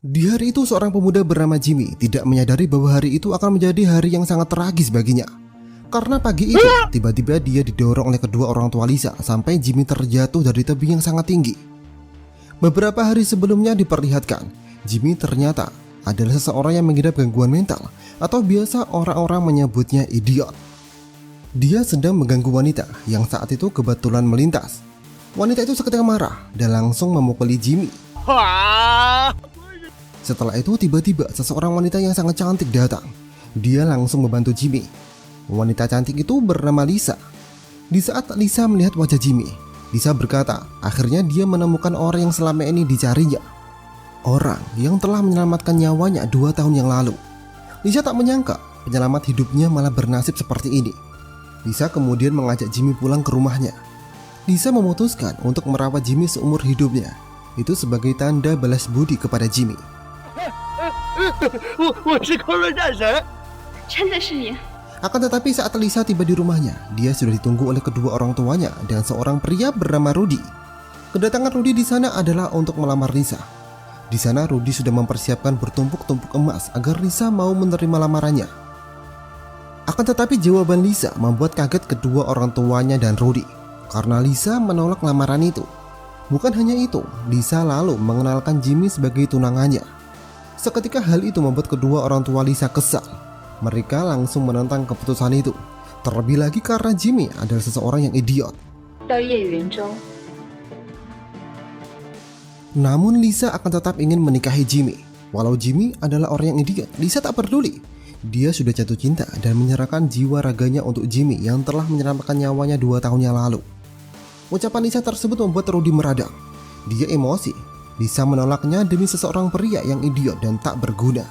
Di hari itu seorang pemuda bernama Jimmy tidak menyadari bahwa hari itu akan menjadi hari yang sangat tragis baginya. Karena pagi itu tiba-tiba dia didorong oleh kedua orang tua Lisa sampai Jimmy terjatuh dari tebing yang sangat tinggi. Beberapa hari sebelumnya diperlihatkan Jimmy ternyata adalah seseorang yang mengidap gangguan mental atau biasa orang-orang menyebutnya idiot. Dia sedang mengganggu wanita yang saat itu kebetulan melintas. Wanita itu seketika marah dan langsung memukuli Jimmy. Setelah itu tiba-tiba seseorang wanita yang sangat cantik datang. Dia langsung membantu Jimmy. Wanita cantik itu bernama Lisa. Di saat Lisa melihat wajah Jimmy, Lisa berkata akhirnya dia menemukan orang yang selama ini dicarinya. Orang yang telah menyelamatkan nyawanya 2 tahun yang lalu. Lisa tak menyangka penyelamat hidupnya malah bernasib seperti ini. Lisa kemudian mengajak Jimmy pulang ke rumahnya. Lisa memutuskan untuk merawat Jimmy seumur hidupnya. Itu sebagai tanda balas budi kepada Jimmy. Akan tetapi saat Lisa tiba di rumahnya, dia sudah ditunggu oleh kedua orang tuanya dan seorang pria bernama Rudy. Kedatangan Rudy di sana adalah untuk melamar Lisa. Di sana Rudy sudah mempersiapkan bertumpuk-tumpuk emas agar Lisa mau menerima lamarannya. Akan tetapi jawaban Lisa membuat kaget kedua orang tuanya dan Rudy, karena Lisa menolak lamaran itu. Bukan hanya itu, Lisa lalu mengenalkan Jimmy sebagai tunangannya. Seketika hal itu membuat kedua orang tua Lisa kesal. Mereka langsung menentang keputusan itu. Terlebih lagi karena Jimmy adalah seseorang yang idiot. Namun Lisa akan tetap ingin menikahi Jimmy. Walau Jimmy adalah orang yang idiot, Lisa tak peduli. Dia sudah jatuh cinta dan menyerahkan jiwa raganya untuk Jimmy yang telah menyelamatkan nyawanya 2 tahun yang lalu. Ucapan Lisa tersebut membuat Rudy meradang. Dia emosi. Lisa menolaknya demi seseorang pria yang idiot dan tak berguna.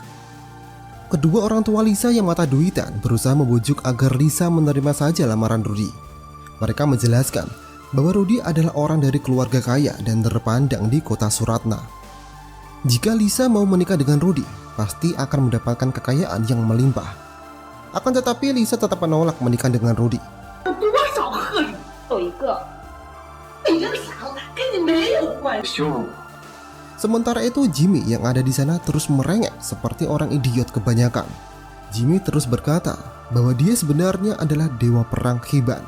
Kedua orang tua Lisa yang mata duitan berusaha membujuk agar Lisa menerima saja lamaran Rudy. Mereka menjelaskan bahwa Rudy adalah orang dari keluarga kaya dan terpandang di kota Suratna. Jika Lisa mau menikah dengan Rudy, pasti akan mendapatkan kekayaan yang melimpah. Akan tetapi Lisa tetap menolak menikah dengan Rudy. Sementara itu Jimmy yang ada di sana terus merengek seperti orang idiot kebanyakan. Jimmy terus berkata bahwa dia sebenarnya adalah dewa perang Khiban.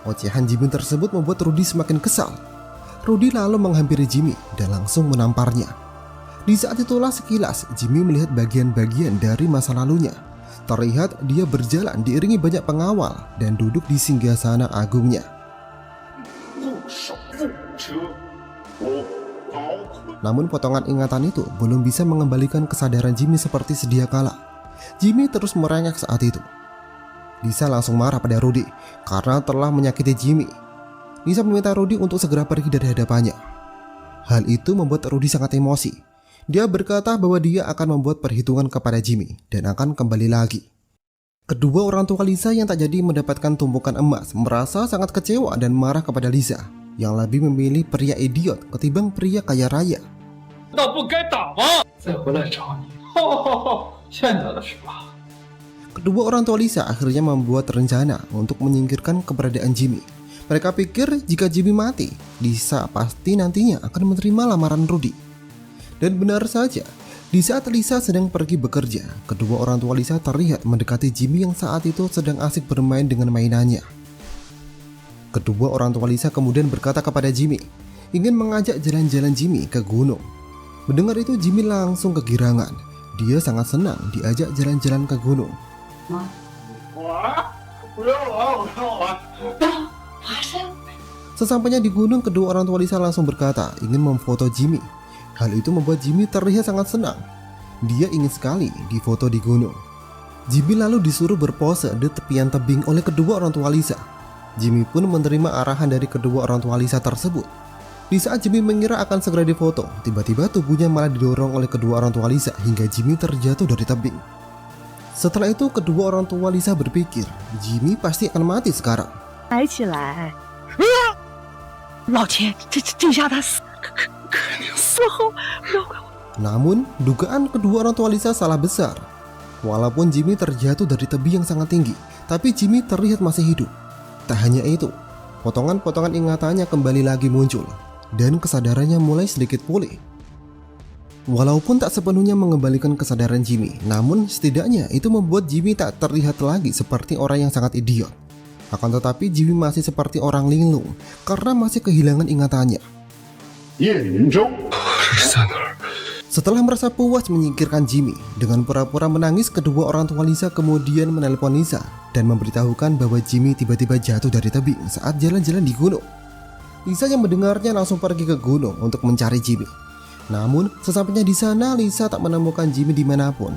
Ocehan Jimmy tersebut membuat Rudy semakin kesal. Rudy lalu menghampiri Jimmy dan langsung menamparnya. Di saat itulah sekilas Jimmy melihat bagian-bagian dari masa lalunya. Terlihat dia berjalan diiringi banyak pengawal dan duduk di singgasana agungnya. Namun potongan ingatan itu belum bisa mengembalikan kesadaran Jimmy seperti sedia kala. Jimmy terus merengek saat itu. Lisa langsung marah pada Rudy karena telah menyakiti Jimmy. Lisa meminta Rudy untuk segera pergi dari hadapannya. Hal itu membuat Rudy sangat emosi. Dia berkata bahwa dia akan membuat perhitungan kepada Jimmy dan akan kembali lagi. Kedua orang tua Lisa yang tak jadi mendapatkan tumpukan emas merasa sangat kecewa dan marah kepada Lisa yang lebih memilih pria idiot ketimbang pria kaya raya. Kedua orang tua Lisa akhirnya membuat rencana untuk menyingkirkan keberadaan Jimmy. Mereka pikir jika Jimmy mati, Lisa pasti nantinya akan menerima lamaran Rudy. Dan benar saja, di saat Lisa sedang pergi bekerja, kedua orang tua Lisa terlihat mendekati Jimmy yang saat itu sedang asik bermain dengan mainannya. Kedua orang tua Lisa kemudian berkata kepada Jimmy, ingin mengajak jalan-jalan Jimmy ke gunung. Mendengar itu Jimmy langsung kegirangan. Dia sangat senang diajak jalan-jalan ke gunung. Sesampainya di gunung, kedua orang tua Lisa langsung berkata ingin memfoto Jimmy. Hal itu membuat Jimmy terlihat sangat senang. Dia ingin sekali difoto di gunung. Jimmy lalu disuruh berpose di tepian tebing oleh kedua orang tua Lisa. Jimmy pun menerima arahan dari kedua orang tua Lisa tersebut. Di saat Jimmy mengira akan segera difoto, tiba-tiba tubuhnya malah didorong oleh kedua orang tua Lisa hingga Jimmy terjatuh dari tebing. Setelah itu kedua orang tua Lisa berpikir Jimmy pasti akan mati sekarang. Namun dugaan kedua orang tua Lisa salah besar. Walaupun Jimmy terjatuh dari tebing yang sangat tinggi, tapi Jimmy terlihat masih hidup. Tak hanya itu, potongan-potongan ingatannya kembali lagi muncul dan kesadarannya mulai sedikit pulih. Walaupun tak sepenuhnya mengembalikan kesadaran Jimmy, namun setidaknya itu membuat Jimmy tak terlihat lagi seperti orang yang sangat idiot. Akan tetapi Jimmy masih seperti orang linglung karena masih kehilangan ingatannya. Setelah merasa puas menyingkirkan Jimmy, dengan pura-pura menangis, kedua orang tua Lisa kemudian menelpon Lisa dan memberitahukan bahwa Jimmy tiba-tiba jatuh dari tebing saat jalan-jalan di gunung. Lisa yang mendengarnya langsung pergi ke gunung untuk mencari Jimmy. Namun, sesampainya di sana, Lisa tak menemukan Jimmy dimanapun.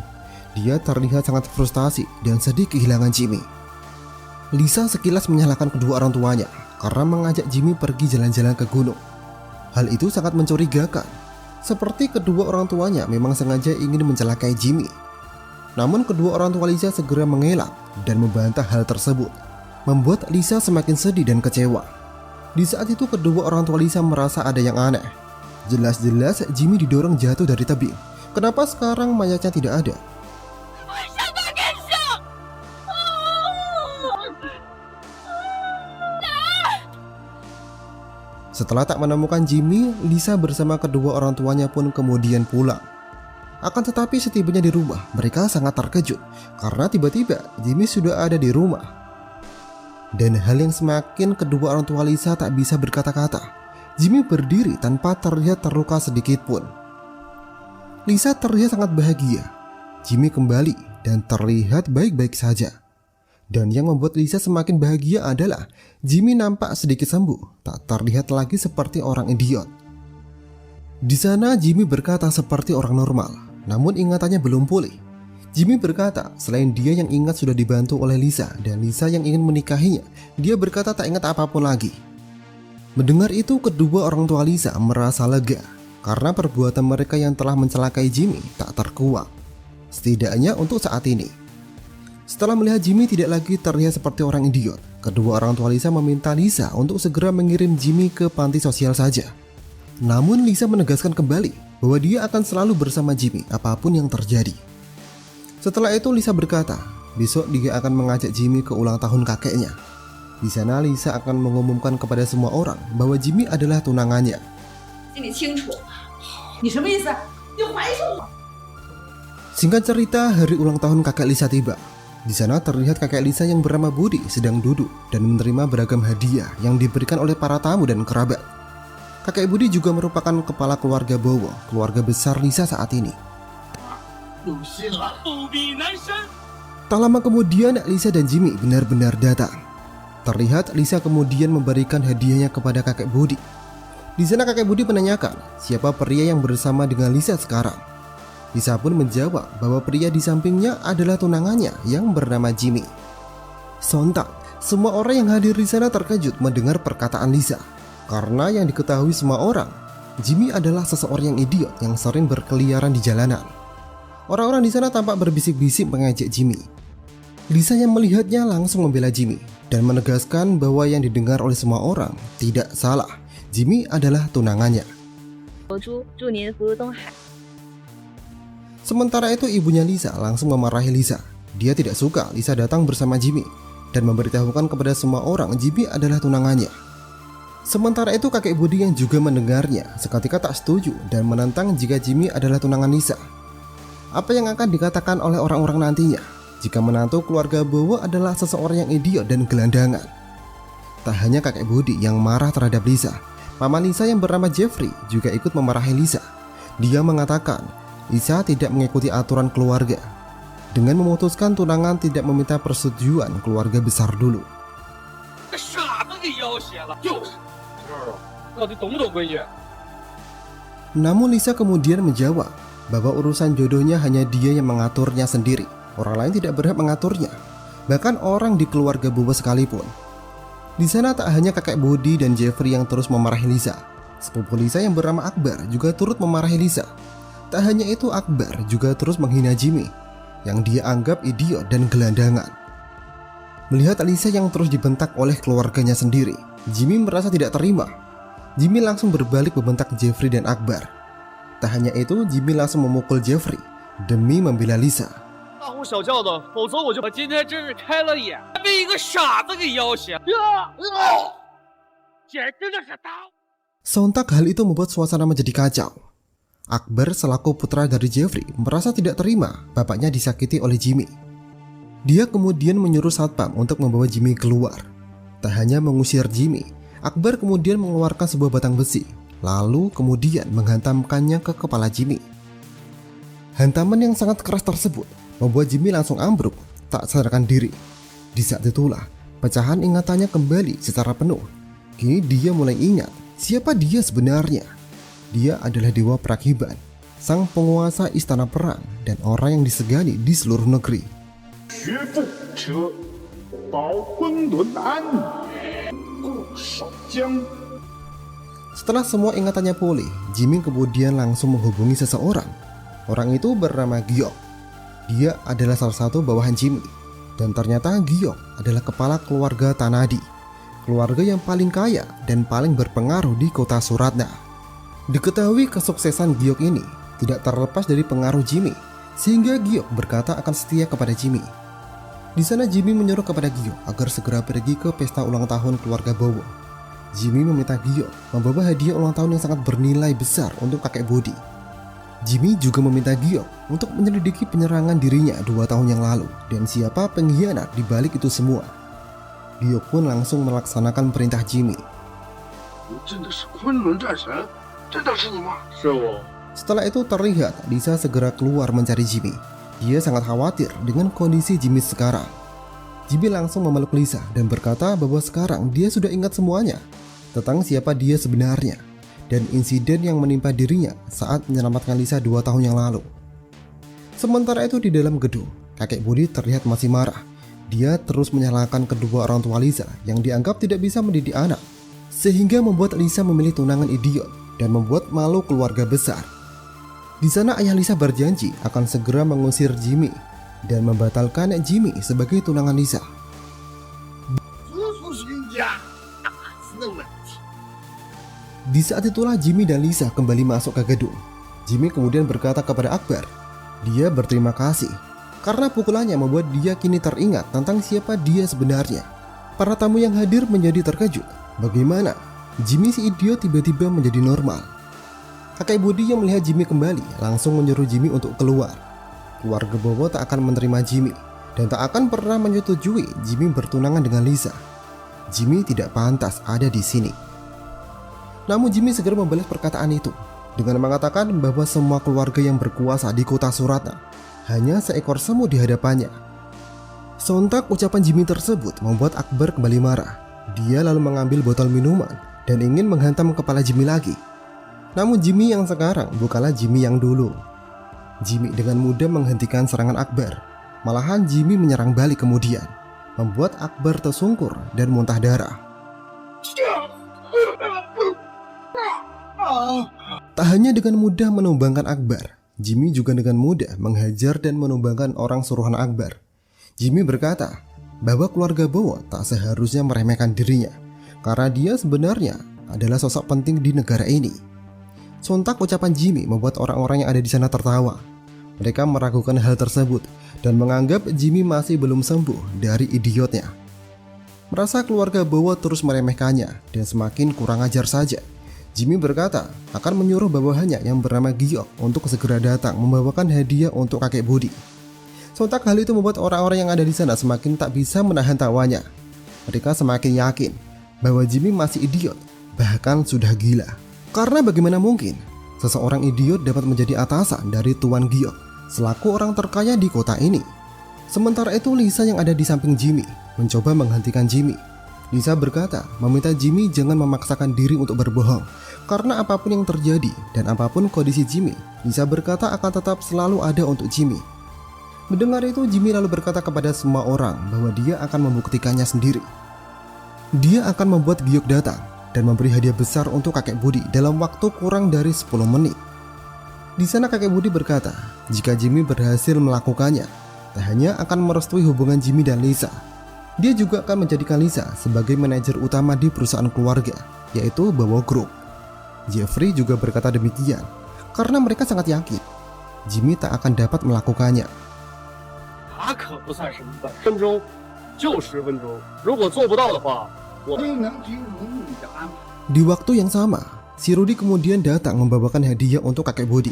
Dia terlihat sangat frustasi dan sedih kehilangan Jimmy. Lisa sekilas menyalahkan kedua orang tuanya karena mengajak Jimmy pergi jalan-jalan ke gunung. Hal itu sangat mencurigakan. Seperti kedua orang tuanya memang sengaja ingin mencelakai Jimmy. Namun kedua orang tua Lisa segera mengelak dan membantah hal tersebut, membuat Lisa semakin sedih dan kecewa. Di saat itu kedua orang tua Lisa merasa ada yang aneh. Jelas-jelas Jimmy didorong jatuh dari tebing. Kenapa sekarang mayatnya tidak ada? Setelah tak menemukan Jimmy, Lisa bersama kedua orang tuanya pun kemudian pulang. Akan tetapi setibanya di rumah, mereka sangat terkejut karena tiba-tiba Jimmy sudah ada di rumah. Dan hal yang semakin kedua orang tua Lisa tak bisa berkata-kata. Jimmy berdiri tanpa terlihat terluka sedikit pun. Lisa terlihat sangat bahagia. Jimmy kembali dan terlihat baik-baik saja. Dan yang membuat Lisa semakin bahagia adalah Jimmy nampak sedikit sembuh, tak terlihat lagi seperti orang idiot. Di sana Jimmy berkata seperti orang normal, namun ingatannya belum pulih. Jimmy berkata selain dia yang ingat sudah dibantu oleh Lisa dan Lisa yang ingin menikahinya, dia berkata tak ingat apapun lagi. Mendengar itu kedua orang tua Lisa merasa lega karena perbuatan mereka yang telah mencelakai Jimmy tak terkuak, setidaknya untuk saat ini. Setelah melihat Jimmy tidak lagi terlihat seperti orang idiot, kedua orang tua Lisa meminta Lisa untuk segera mengirim Jimmy ke panti sosial saja. Namun Lisa menegaskan kembali bahwa dia akan selalu bersama Jimmy apapun yang terjadi. Setelah itu Lisa berkata, besok dia akan mengajak Jimmy ke ulang tahun kakeknya. Di sana Lisa akan mengumumkan kepada semua orang bahwa Jimmy adalah tunangannya. Singkat cerita, hari ulang tahun kakek Lisa tiba. Di sana terlihat kakek Lisa yang bernama Budi sedang duduk dan menerima beragam hadiah yang diberikan oleh para tamu dan kerabat. Kakek Budi juga merupakan kepala keluarga Bowo, keluarga besar Lisa saat ini. Tak lama kemudian Lisa dan Jimmy benar-benar datang. Terlihat Lisa kemudian memberikan hadiahnya kepada kakek Budi. Di sana kakek Budi menanyakan siapa pria yang bersama dengan Lisa sekarang. Lisa pun menjawab bahwa pria di sampingnya adalah tunangannya yang bernama Jimmy. Sontak, semua orang yang hadir di sana terkejut mendengar perkataan Lisa. Karena yang diketahui semua orang, Jimmy adalah seseorang yang idiot yang sering berkeliaran di jalanan. Orang-orang di sana tampak berbisik-bisik mengejek Jimmy. Lisa yang melihatnya langsung membela Jimmy dan menegaskan bahwa yang didengar oleh semua orang tidak salah. Jimmy adalah tunangannya. Sementara itu ibunya Lisa langsung memarahi Lisa. Dia tidak suka Lisa datang bersama Jimmy dan memberitahukan kepada semua orang Jimmy adalah tunangannya. Sementara itu kakek Budi yang juga mendengarnya seketika tak setuju dan menentang jika Jimmy adalah tunangan Lisa. Apa yang akan dikatakan oleh orang-orang nantinya jika menantu keluarga Bowo adalah seseorang yang idiot dan gelandangan? Tak hanya kakek Budi yang marah terhadap Lisa, paman Lisa yang bernama Jeffrey juga ikut memarahi Lisa. Dia mengatakan Lisa tidak mengikuti aturan keluarga dengan memutuskan tunangan tidak meminta persetujuan keluarga besar dulu. Namun Lisa kemudian menjawab bahwa urusan jodohnya hanya dia yang mengaturnya sendiri. Orang lain tidak berhak mengaturnya, bahkan orang di keluarga Bowo sekalipun. Di sana tak hanya kakek Budi dan Jeffrey yang terus memarahi Lisa. Sepupu Lisa yang bernama Akbar juga turut memarahi Lisa. Tak hanya itu, Akbar juga terus menghina Jimmy yang dia anggap idiot dan gelandangan. Melihat Lisa yang terus dibentak oleh keluarganya sendiri, Jimmy merasa tidak terima. Jimmy langsung berbalik membentak Jeffrey dan Akbar. Tak hanya itu, Jimmy langsung memukul Jeffrey demi membela Lisa. Sontak hal itu membuat suasana menjadi kacau. Akbar selaku putra dari Jeffrey merasa tidak terima bapaknya disakiti oleh Jimmy. Dia kemudian menyuruh satpam untuk membawa Jimmy keluar. Tak hanya mengusir Jimmy, Akbar kemudian mengeluarkan sebuah batang besi, lalu kemudian menghantamkannya ke kepala Jimmy. Hantaman yang sangat keras tersebut membuat Jimmy langsung ambruk, tak sadarkan diri. Di saat itulah pecahan ingatannya kembali secara penuh. Kini dia mulai ingat siapa dia sebenarnya. Dia adalah Dewa Prakiban, sang penguasa istana perang dan orang yang disegani di seluruh negeri. Setelah semua ingatannya pulih, Jimmy kemudian langsung menghubungi seseorang. Orang itu bernama Giok. Dia adalah salah satu bawahan Jimmy. Dan ternyata Giok adalah kepala keluarga Tanadi, keluarga yang paling kaya dan paling berpengaruh di kota Suratna. Diketahui kesuksesan Giok ini tidak terlepas dari pengaruh Jimmy, sehingga Giok berkata akan setia kepada Jimmy. Di sana Jimmy menyuruh kepada Giok agar segera pergi ke pesta ulang tahun keluarga Bowo. Jimmy meminta Giok membawa hadiah ulang tahun yang sangat bernilai besar untuk kakek Bodi. Jimmy juga meminta Giok untuk menyelidiki penyerangan dirinya 2 tahun yang lalu dan siapa pengkhianat di balik itu semua. Giok pun langsung melaksanakan perintah Jimmy. Setelah itu terlihat Lisa segera keluar mencari Jimmy. Dia sangat khawatir dengan kondisi Jimmy sekarang. Jimmy langsung memeluk Lisa dan berkata bahwa sekarang dia sudah ingat semuanya tentang siapa dia sebenarnya dan insiden yang menimpa dirinya saat menyelamatkan Lisa 2 tahun yang lalu. Sementara itu di dalam gedung, kakek Bodi terlihat masih marah. Dia terus menyalahkan kedua orang tua Lisa yang dianggap tidak bisa mendidik anak, sehingga membuat Lisa memilih tunangan idiot dan membuat malu keluarga besar. Di sana ayah Lisa berjanji akan segera mengusir Jimmy dan membatalkan Jimmy sebagai tunangan Lisa. Di saat itulah Jimmy dan Lisa kembali masuk ke gedung. Jimmy kemudian berkata kepada Akbar, dia berterima kasih karena pukulannya membuat dia kini teringat tentang siapa dia sebenarnya. Para tamu yang hadir menjadi terkejut. Bagaimana Jimmy si idiot tiba-tiba menjadi normal? Kakek Bodi yang melihat Jimmy kembali langsung menyuruh Jimmy untuk keluar. Keluarga Bowo tak akan menerima Jimmy dan tak akan pernah menyetujui Jimmy bertunangan dengan Lisa. Jimmy tidak pantas ada di sini. Namun Jimmy segera membalas perkataan itu dengan mengatakan bahwa semua keluarga yang berkuasa di kota Suratna hanya seekor semut di hadapannya. Sontak ucapan Jimmy tersebut membuat Akbar kembali marah. Dia lalu mengambil botol minuman dan ingin menghantam kepala Jimmy lagi. Namun Jimmy yang sekarang bukanlah Jimmy yang dulu. Jimmy dengan mudah menghentikan serangan Akbar. Malahan Jimmy menyerang balik kemudian, membuat Akbar tersungkur dan muntah darah. Tak hanya dengan mudah menumbangkan Akbar, Jimmy juga dengan mudah menghajar dan menumbangkan orang suruhan Akbar. Jimmy berkata bahwa keluarga Bowo tak seharusnya meremehkan dirinya, karena dia sebenarnya adalah sosok penting di negara ini. Sontak ucapan Jimmy membuat orang-orang yang ada di sana tertawa. Mereka meragukan hal tersebut dan menganggap Jimmy masih belum sembuh dari idiotnya. Merasa keluarga Bowo terus meremehkannya dan semakin kurang ajar saja, Jimmy berkata akan menyuruh bawahannya yang bernama Giok untuk segera datang membawakan hadiah untuk kakek Bodi. Sontak hal itu membuat orang-orang yang ada di sana semakin tak bisa menahan tawanya. Mereka semakin yakin bahwa Jimmy masih idiot, bahkan sudah gila. Karena bagaimana mungkin seseorang idiot dapat menjadi atasan dari Tuan Giok selaku orang terkaya di kota ini. Sementara itu Lisa yang ada di samping Jimmy mencoba menghentikan Jimmy. Lisa berkata meminta Jimmy jangan memaksakan diri untuk berbohong, karena apapun yang terjadi dan apapun kondisi Jimmy, Lisa berkata akan tetap selalu ada untuk Jimmy. Mendengar itu, Jimmy lalu berkata kepada semua orang bahwa dia akan membuktikannya sendiri. Dia akan membuat Giok datang dan memberi hadiah besar untuk kakek Bodi dalam waktu kurang dari 10 menit. Di sana kakek Bodi berkata, jika Jimmy berhasil melakukannya, tak hanya akan merestui hubungan Jimmy dan Lisa, dia juga akan menjadikan Lisa sebagai manajer utama di perusahaan keluarga, yaitu Bowo Group. Jeffrey juga berkata demikian, karena mereka sangat yakin Jimmy tak akan dapat melakukannya. Di waktu yang sama, Si Rudy kemudian datang membawakan hadiah untuk kakek Budi,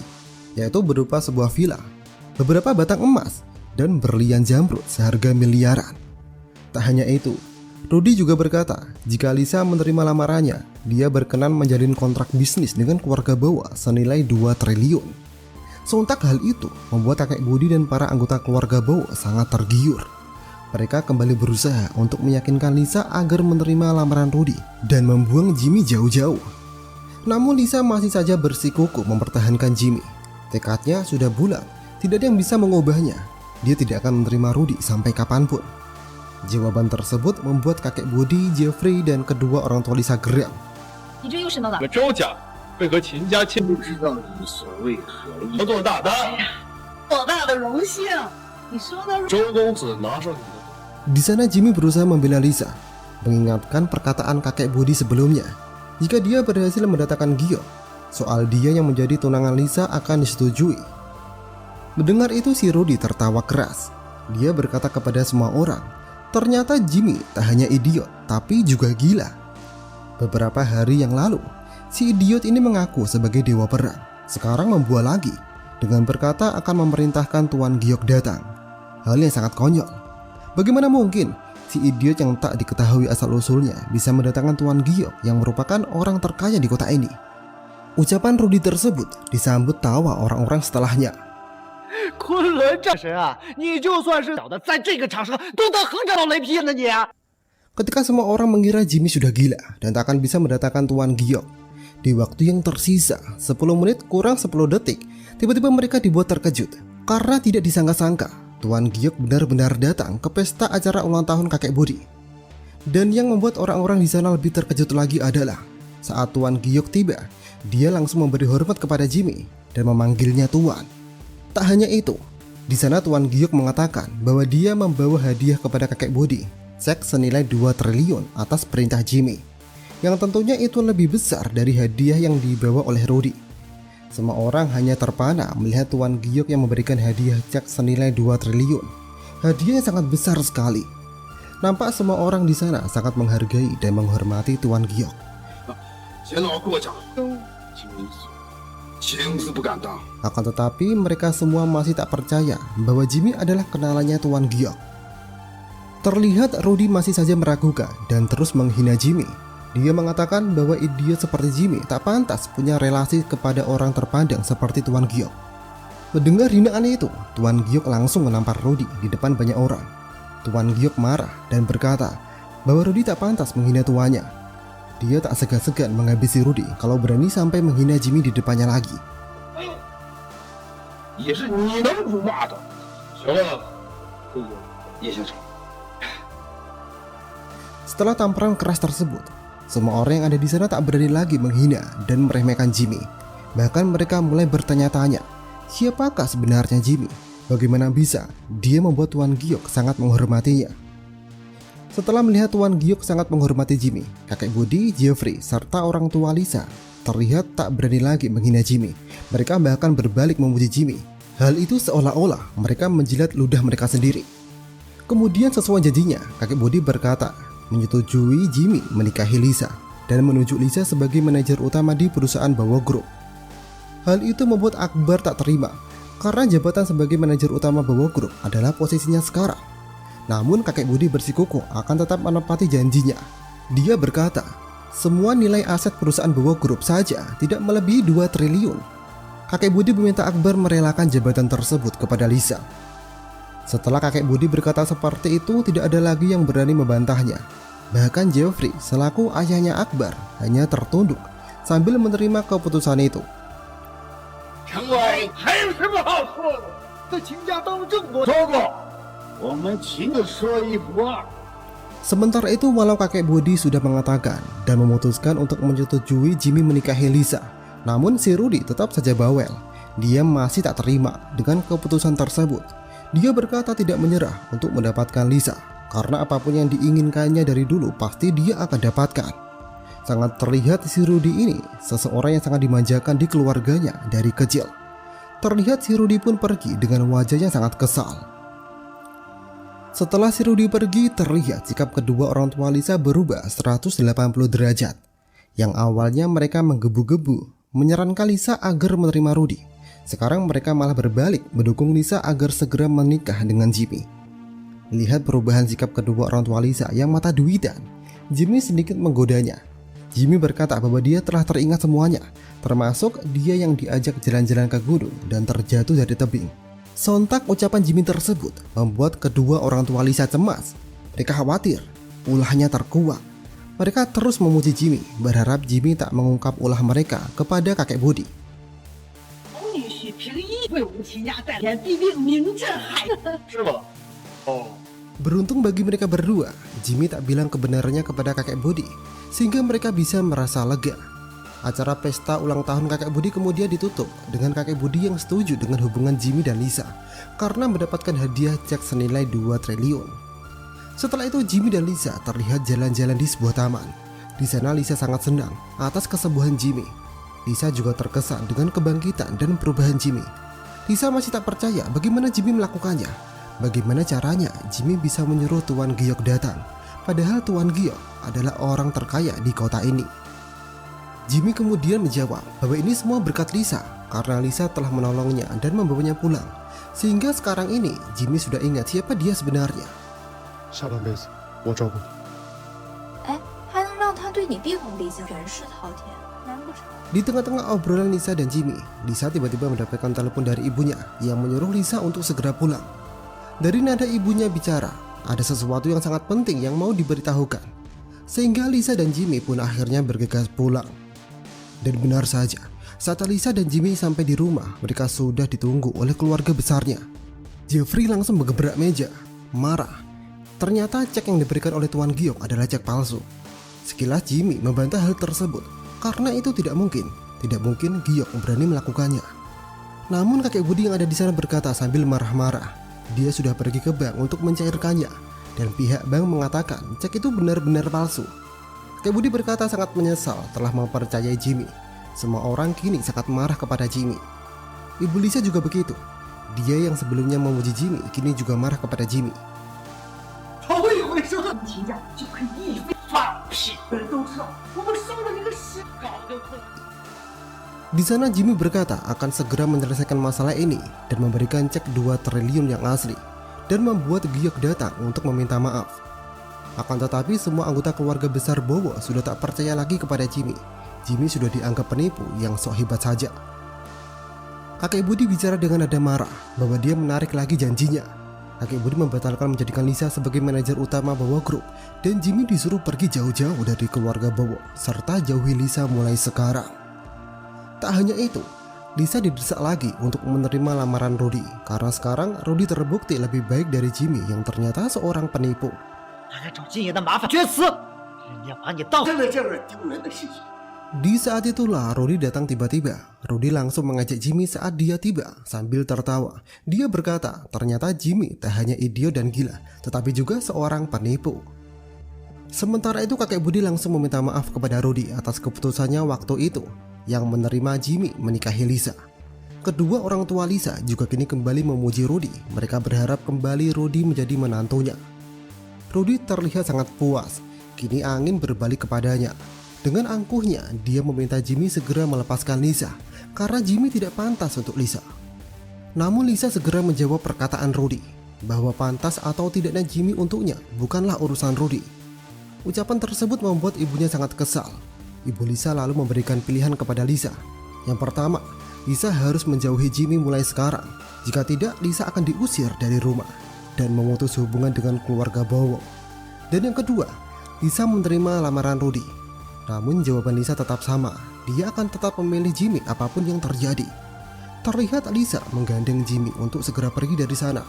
yaitu berupa sebuah villa, beberapa batang emas, dan berlian zamrud seharga miliaran. Tak hanya itu, Rudy juga berkata jika Lisa menerima lamarannya, dia berkenan menjalin kontrak bisnis dengan keluarga Bowo senilai 2 triliun. Sontak hal itu membuat kakek Budi dan para anggota keluarga Bowo sangat tergiur. Mereka kembali berusaha untuk meyakinkan Lisa agar menerima lamaran Rudy dan membuang Jimmy jauh-jauh. Namun Lisa masih saja bersikukuh mempertahankan Jimmy. Tekadnya sudah bulat, tidak ada yang bisa mengubahnya. Dia tidak akan menerima Rudy sampai kapanpun. Jawaban tersebut membuat kakek Budi, Jeffrey, dan kedua orang tua Lisa geram. 你这又什么了？周家会和秦家签不知道你所谓何意。合作大单，多大的荣幸！你说的周公子拿上你的。 Di sana Jimmy berusaha membela Lisa, mengingatkan perkataan kakek Budi sebelumnya. Jika dia berhasil mendatangkan Gio, soal dia yang menjadi tunangan Lisa akan disetujui. Mendengar itu si Rudy tertawa keras. Dia berkata kepada semua orang, ternyata Jimmy tak hanya idiot, tapi juga gila. Beberapa hari yang lalu, si idiot ini mengaku sebagai dewa perang. Sekarang membual lagi, dengan berkata akan memerintahkan Tuan Giok datang. Hal yang sangat konyol. Bagaimana mungkin si idiot yang tak diketahui asal-usulnya bisa mendatangkan Tuan Giok yang merupakan orang terkaya di kota ini? Ucapan Rudy tersebut disambut tawa orang-orang setelahnya. 昆仑战神啊，你就算是小的，在这个场上都能横着到雷劈呢你。 Ketika semua orang mengira Jimmy sudah gila dan tak akan bisa mendatangkan Tuan Giok, di waktu yang tersisa 10 menit kurang 10 detik, tiba-tiba mereka dibuat terkejut karena tidak disangka-sangka Tuan Giok benar-benar datang ke pesta acara ulang tahun kakek Budi. Dan yang membuat orang-orang di sana lebih terkejut lagi adalah saat Tuan Giok tiba, dia langsung memberi hormat kepada Jimmy dan memanggilnya Tuan. Tak hanya itu, di sana Tuan Giok mengatakan bahwa dia membawa hadiah kepada kakek Budi, cek senilai 2 triliun atas perintah Jimmy, yang tentunya itu lebih besar dari hadiah yang dibawa oleh Rudy. Semua orang hanya terpana melihat Tuan Giok yang memberikan hadiah cek senilai 2 triliun. Hadiah yang sangat besar sekali. Nampak semua orang di sana sangat menghargai dan menghormati Tuan Giok. 钱老过奖，情字不敢当。 Akan tetapi mereka semua masih tak percaya bahwa Jimmy adalah kenalannya Tuan Giok. Terlihat Rudy masih saja meragukan dan terus menghina Jimmy. Dia mengatakan bahwa idiot seperti Jimmy tak pantas punya relasi kepada orang terpandang seperti Tuan Giok. Mendengar hinaan itu, Tuan Giok langsung menampar Rudy di depan banyak orang. Tuan Giok marah dan berkata bahwa Rudy tak pantas menghina tuannya. Dia tak segan-segan menghabisi Rudy kalau berani sampai menghina Jimmy di depannya lagi. 也是你能辱骂的。行了，叶先生。 Setelah tamparan keras tersebut, semua orang yang ada di sana tak berani lagi menghina dan meremehkan Jimmy. Bahkan mereka mulai bertanya-tanya, siapakah sebenarnya Jimmy? Bagaimana bisa dia membuat Tuan Giok sangat menghormatinya? Setelah melihat Tuan Giok sangat menghormati Jimmy, kakek Budi, Jeffrey, serta orang tua Lisa terlihat tak berani lagi menghina Jimmy. Mereka bahkan berbalik memuji Jimmy. Hal itu seolah-olah mereka menjilat ludah mereka sendiri. Kemudian sesuai janjinya, kakek Budi berkata menyetujui Jimmy menikahi Lisa dan menunjuk Lisa sebagai manajer utama di perusahaan Bowo Group. Hal itu membuat Akbar tak terima karena jabatan sebagai manajer utama Bowo Group adalah posisinya sekarang. Namun kakek Budi bersikukuh akan tetap menepati janjinya. Dia berkata, semua nilai aset perusahaan Bowo Group saja tidak melebihi 2 triliun. Kakek Budi meminta Akbar merelakan jabatan tersebut kepada Lisa. Setelah kakek Budi berkata seperti itu, tidak ada lagi yang berani membantahnya. Bahkan Jeffrey selaku ayahnya Akbar hanya tertunduk sambil menerima keputusan itu. 城外还有什么好说的？这秦家当了这么多说过，我们秦的说一不二。 Sementara itu, walau kakek Budi sudah mengatakan dan memutuskan untuk menyetujui Jimmy menikahi Lisa, namun si Rudy tetap saja bawel. Dia masih tak terima dengan keputusan tersebut. Dia berkata tidak menyerah untuk mendapatkan Lisa, karena apapun yang diinginkannya dari dulu pasti dia akan dapatkan. Sangat terlihat si Rudy ini seseorang yang sangat dimanjakan di keluarganya dari kecil. Terlihat si Rudy pun pergi dengan wajah yang sangat kesal. Setelah si Rudy pergi, terlihat sikap kedua orang tua Lisa berubah 180 derajat. Yang awalnya mereka menggebu-gebu menyarankan Lisa agar menerima Rudy, sekarang mereka malah berbalik mendukung Lisa agar segera menikah dengan Jimmy. Lihat perubahan sikap kedua orang tua Lisa yang mata duitan, Jimmy sedikit menggodanya. Jimmy berkata bahwa dia telah teringat semuanya, termasuk dia yang diajak jalan-jalan ke gunung dan terjatuh dari tebing. Sontak ucapan Jimmy tersebut membuat kedua orang tua Lisa cemas. Mereka khawatir ulahnya terkuak. Mereka terus memuji Jimmy, berharap Jimmy tak mengungkap ulah mereka kepada kakek Budi. 女婿凭一为吾倾家荡产，必定名震海。是吗？哦， Beruntung bagi mereka berdua, Jimmy tak bilang kebenarannya kepada kakek Budi, sehingga mereka bisa merasa lega. Acara pesta ulang tahun kakek Budi kemudian ditutup dengan kakek Budi yang setuju dengan hubungan Jimmy dan Lisa karena mendapatkan hadiah cek senilai 2 triliun. Setelah itu Jimmy dan Lisa terlihat jalan-jalan di sebuah taman. Di sana Lisa sangat senang atas kesembuhan Jimmy. Lisa juga terkesan dengan kebangkitan dan perubahan Jimmy. Lisa masih tak percaya bagaimana Jimmy melakukannya. Bagaimana caranya Jimmy bisa menyuruh Tuan Giok datang, padahal Tuan Giok adalah orang terkaya di kota ini. Jimmy kemudian menjawab bahwa ini semua berkat Lisa, karena Lisa telah menolongnya dan membawanya pulang. Sehingga sekarang ini Jimmy sudah ingat siapa dia sebenarnya. 下半辈子我照顾你。哎，还能让他对你毕恭毕敬，人是滔天，难不成？ Di tengah-tengah obrolan Lisa dan Jimmy, Lisa tiba-tiba mendapatkan telepon dari ibunya yang menyuruh Lisa untuk segera pulang. Dari nada ibunya bicara, ada sesuatu yang sangat penting yang mau diberitahukan. Sehingga Lisa dan Jimmy pun akhirnya bergegas pulang. Dan benar saja, saat Lisa dan Jimmy sampai di rumah, mereka sudah ditunggu oleh keluarga besarnya. Jeffrey langsung bergebrak meja, marah. Ternyata cek yang diberikan oleh Tuan Giok adalah cek palsu. Sekilas Jimmy membantah hal tersebut, karena itu tidak mungkin Giok berani melakukannya. Namun kakek Budi yang ada di sana berkata sambil marah-marah, dia sudah pergi ke bank untuk mencairkannya, dan pihak bank mengatakan cek itu benar-benar palsu. Kakek Budi berkata sangat menyesal telah mempercayai Jimmy. Semua orang kini sangat marah kepada Jimmy. Ibu Lisa juga begitu. Dia yang sebelumnya memuji Jimmy kini juga marah kepada Jimmy. 他会回收的请假就可以一飞放屁，人都知道我们收了你个屎，搞得困。 Di sana Jimmy berkata akan segera menyelesaikan masalah ini dan memberikan cek 2 triliun yang asli dan membuat Giok datang untuk meminta maaf. Akan tetapi semua anggota keluarga besar Bowo sudah tak percaya lagi kepada Jimmy. Jimmy sudah dianggap penipu yang sok hebat saja. Kakek Budi bicara dengan nada marah bahwa dia menarik lagi janjinya. Kakek Budi membatalkan menjadikan Lisa sebagai manajer utama Bowo Group dan Jimmy disuruh pergi jauh-jauh dari keluarga Bowo serta jauhi Lisa mulai sekarang. Tak hanya itu, Lisa didesak lagi untuk menerima lamaran Rudy karena sekarang Rudy terbukti lebih baik dari Jimmy yang ternyata seorang penipu. 他来找金爷的麻烦，绝死！人家把你当真的这么丢人的事情， Di saat itulah Rudy datang tiba-tiba. Rudy langsung mengajak Jimmy saat dia tiba sambil tertawa. Dia berkata ternyata Jimmy tak hanya idiot dan gila, tetapi juga seorang penipu. Sementara itu kakek Budi langsung meminta maaf kepada Rudy atas keputusannya waktu itu yang menerima Jimmy menikahi Lisa. Kedua orang tua Lisa juga kini kembali memuji Rudy. Mereka berharap kembali Rudy menjadi menantunya. Rudy terlihat sangat puas. Kini angin berbalik kepadanya. Dengan angkuhnya, dia meminta Jimmy segera melepaskan Lisa karena Jimmy tidak pantas untuk Lisa. Namun Lisa segera menjawab perkataan Rudy bahwa pantas atau tidaknya Jimmy untuknya bukanlah urusan Rudy. Ucapan tersebut membuat ibunya sangat kesal. Ibu Lisa lalu memberikan pilihan kepada Lisa. Yang pertama, Lisa harus menjauhi Jimmy mulai sekarang. Jika tidak, Lisa akan diusir dari rumah dan memutus hubungan dengan keluarga Bowo. Dan yang kedua, Lisa menerima lamaran Rudy. Namun jawaban Lisa tetap sama. Dia akan tetap memilih Jimmy apapun yang terjadi. Terlihat Lisa menggandeng Jimmy untuk segera pergi dari sana.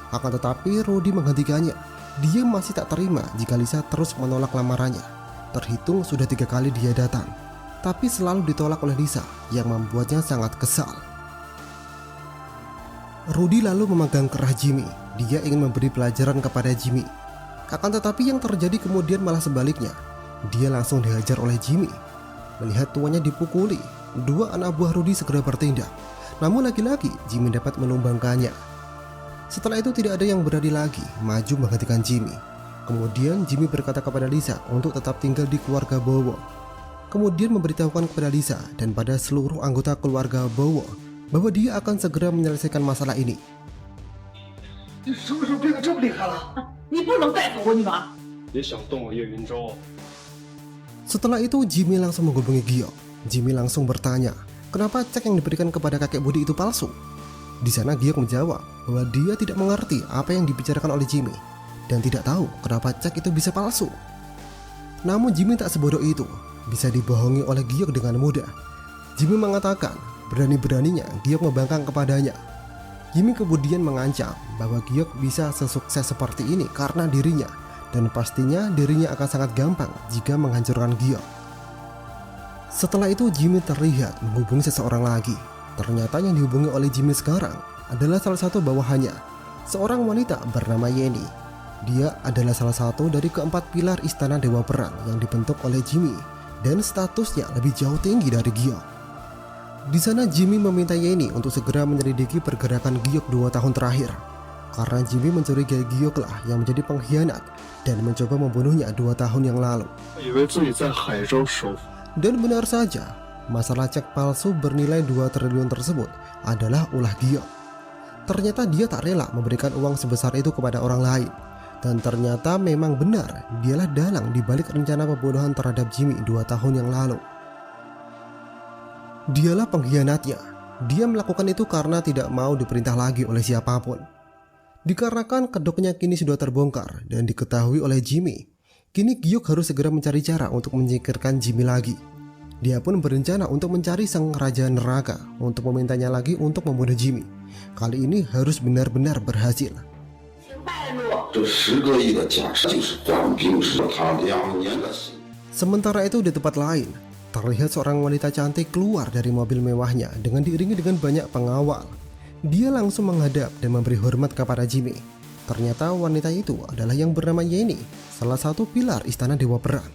Akan tetapi Rudy menghentikannya. Dia masih tak terima jika Lisa terus menolak lamarannya. Terhitung sudah 3 kali dia datang, tapi selalu ditolak oleh Lisa yang membuatnya sangat kesal. Rudy lalu memegang kerah Jimmy. Dia ingin memberi pelajaran kepada Jimmy. Akan tetapi yang terjadi kemudian malah sebaliknya. Dia langsung dihajar oleh Jimmy. Melihat tuannya dipukuli, 2 anak buah Rudy segera bertindak. Namun lagi-lagi Jimmy dapat menumbangkannya. Setelah itu tidak ada yang berani lagi maju menghentikan Jimmy. Kemudian Jimmy berkata kepada Lisa untuk tetap tinggal di keluarga Bowo. kemudian memberitahukan kepada Lisa dan pada seluruh anggota keluarga Bowo bahwa dia akan segera menyelesaikan masalah ini. 你什么时候变得这么厉害了？你不能带走我女儿！ 别想动我叶云舟。 Setelah itu Jimmy langsung menghubungi Giok. Jimmy langsung bertanya, kenapa cek yang diberikan kepada kakek Budi itu palsu? Di sana Giok menjawab bahwa dia tidak mengerti apa yang dibicarakan oleh Jimmy dan tidak tahu kenapa cek itu bisa palsu. Namun Jimmy tak sebodoh itu, bisa dibohongi oleh Giok dengan mudah. Jimmy mengatakan berani-beraninya Giok membangkang kepadanya. Jimmy kemudian mengancam bahwa Giok bisa sesukses seperti ini karena dirinya, dan pastinya dirinya akan sangat gampang jika menghancurkan Giok. Setelah itu Jimmy terlihat menghubungi seseorang lagi. Ternyata yang dihubungi oleh Jimmy sekarang adalah salah satu bawahannya, seorang wanita bernama Yeni. Dia adalah salah satu dari keempat pilar istana Dewa Perang yang dibentuk oleh Jimmy dan statusnya lebih jauh tinggi dari Giok. Di sana Jimmy meminta Yeni untuk segera menyelidiki pergerakan Giok 2 tahun terakhir, karena Jimmy mencurigai Giok lah yang menjadi pengkhianat dan mencoba membunuhnya 2 tahun yang lalu. 以为自己在海州首府。 Dan benar saja, masalah cek palsu bernilai 2 triliun tersebut adalah ulah Giok. Ternyata dia tak rela memberikan uang sebesar itu kepada orang lain. Dan ternyata memang benar, dialah dalang dibalik rencana pembunuhan terhadap Jimmy 2 tahun yang lalu. Dialah pengkhianatnya. Dia melakukan itu karena tidak mau diperintah lagi oleh siapapun. Dikarenakan kedoknya kini sudah terbongkar dan diketahui oleh Jimmy, kini Giok harus segera mencari cara untuk menyingkirkan Jimmy lagi. Dia pun berencana untuk mencari sang Raja Neraka untuk memintanya lagi untuk membunuh Jimmy. Kali ini harus benar-benar berhasil. 这10个亿的假设就是关平时他2年的心。 Sementara itu di tempat lain, terlihat seorang wanita cantik keluar dari mobil mewahnya dengan diiringi dengan banyak pengawal. Dia langsung menghadap dan memberi hormat kepada Jimmy. Ternyata wanita itu adalah yang bernama Yeni, salah satu pilar istana Dewa Perang.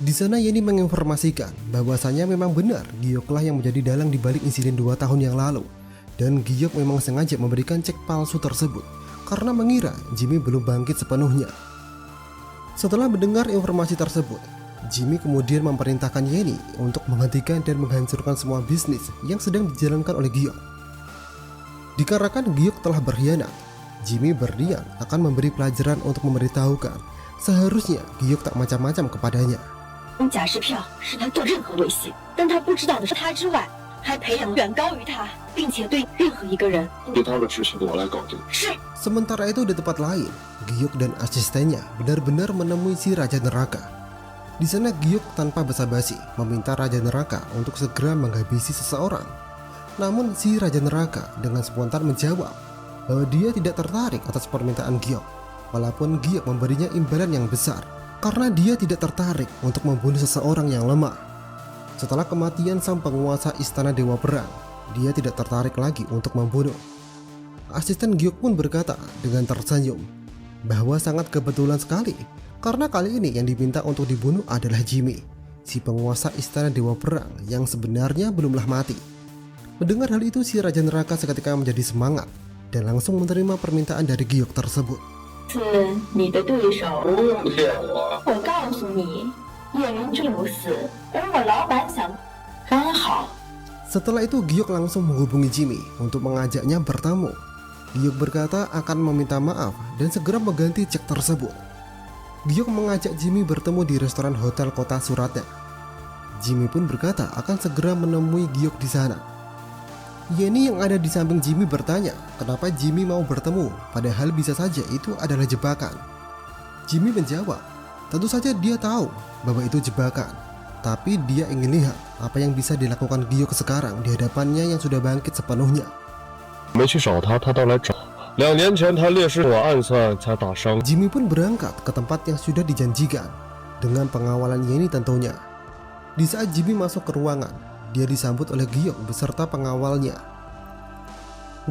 Di sana Yeni menginformasikan bahwasanya memang benar Gioklah yang menjadi dalang dibalik insiden 2 tahun yang lalu, dan Giok memang sengaja memberikan cek palsu tersebut karena mengira Jimmy belum bangkit sepenuhnya. Setelah mendengar informasi tersebut, Jimmy kemudian memerintahkan Yeni untuk menghentikan dan menghancurkan semua bisnis yang sedang dijalankan oleh Giok. Dikarenakan Giok telah berkhianat, Jimmy berniat akan memberi pelajaran untuk memberitahukan seharusnya Giok tak macam-macam kepadanya. 假释票使他做任何威胁，但他不知道的是，他之外还培养远高于他，并且对任何一个人。对他的事情我来搞定。是。 Sementara itu di tempat lain, Giok dan asistennya benar-benar menemui si Raja Neraka. Di sana Giok tanpa basa-basi meminta Raja Neraka untuk segera menghabisi seseorang. Namun si Raja Neraka dengan spontan menjawab bahwa dia tidak tertarik atas permintaan Giok, walaupun Giok memberinya imbalan yang besar karena dia tidak tertarik untuk membunuh seseorang yang lemah. Setelah kematian sang penguasa istana Dewa Perang, dia tidak tertarik lagi untuk membunuh. Asisten Giok pun berkata dengan tersenyum bahwa sangat kebetulan sekali karena kali ini yang diminta untuk dibunuh adalah Jimmy, si penguasa istana Dewa Perang yang sebenarnya belumlah mati. Mendengar hal itu, si Raja Neraka seketika menjadi semangat dan langsung menerima permintaan dari Giok tersebut. 是你的对手。不用骗我。我告诉你，叶云志不死，而我老板想，刚好。 Setelah itu Giok langsung menghubungi Jimmy untuk mengajaknya bertemu. Giok berkata akan meminta maaf dan segera mengganti cek tersebut. Giok mengajak Jimmy bertemu di restoran hotel kota Suratnya. Jimmy pun berkata akan segera menemui Giok di sana. Yeni yang ada di samping Jimmy bertanya kenapa Jimmy mau bertemu, padahal bisa saja itu adalah jebakan. Jimmy menjawab, tentu saja dia tahu bahwa itu jebakan, tapi dia ingin lihat apa yang bisa dilakukan Giok sekarang di hadapannya yang sudah bangkit sepenuhnya. 没去找他，他倒来找。2年前他猎尸我暗算才打伤。 Jimmy pun berangkat ke tempat yang sudah dijanjikan dengan pengawalan Yeni tentunya. Di saat Jimmy masuk ke ruangan, dia disambut oleh Giok beserta pengawalnya.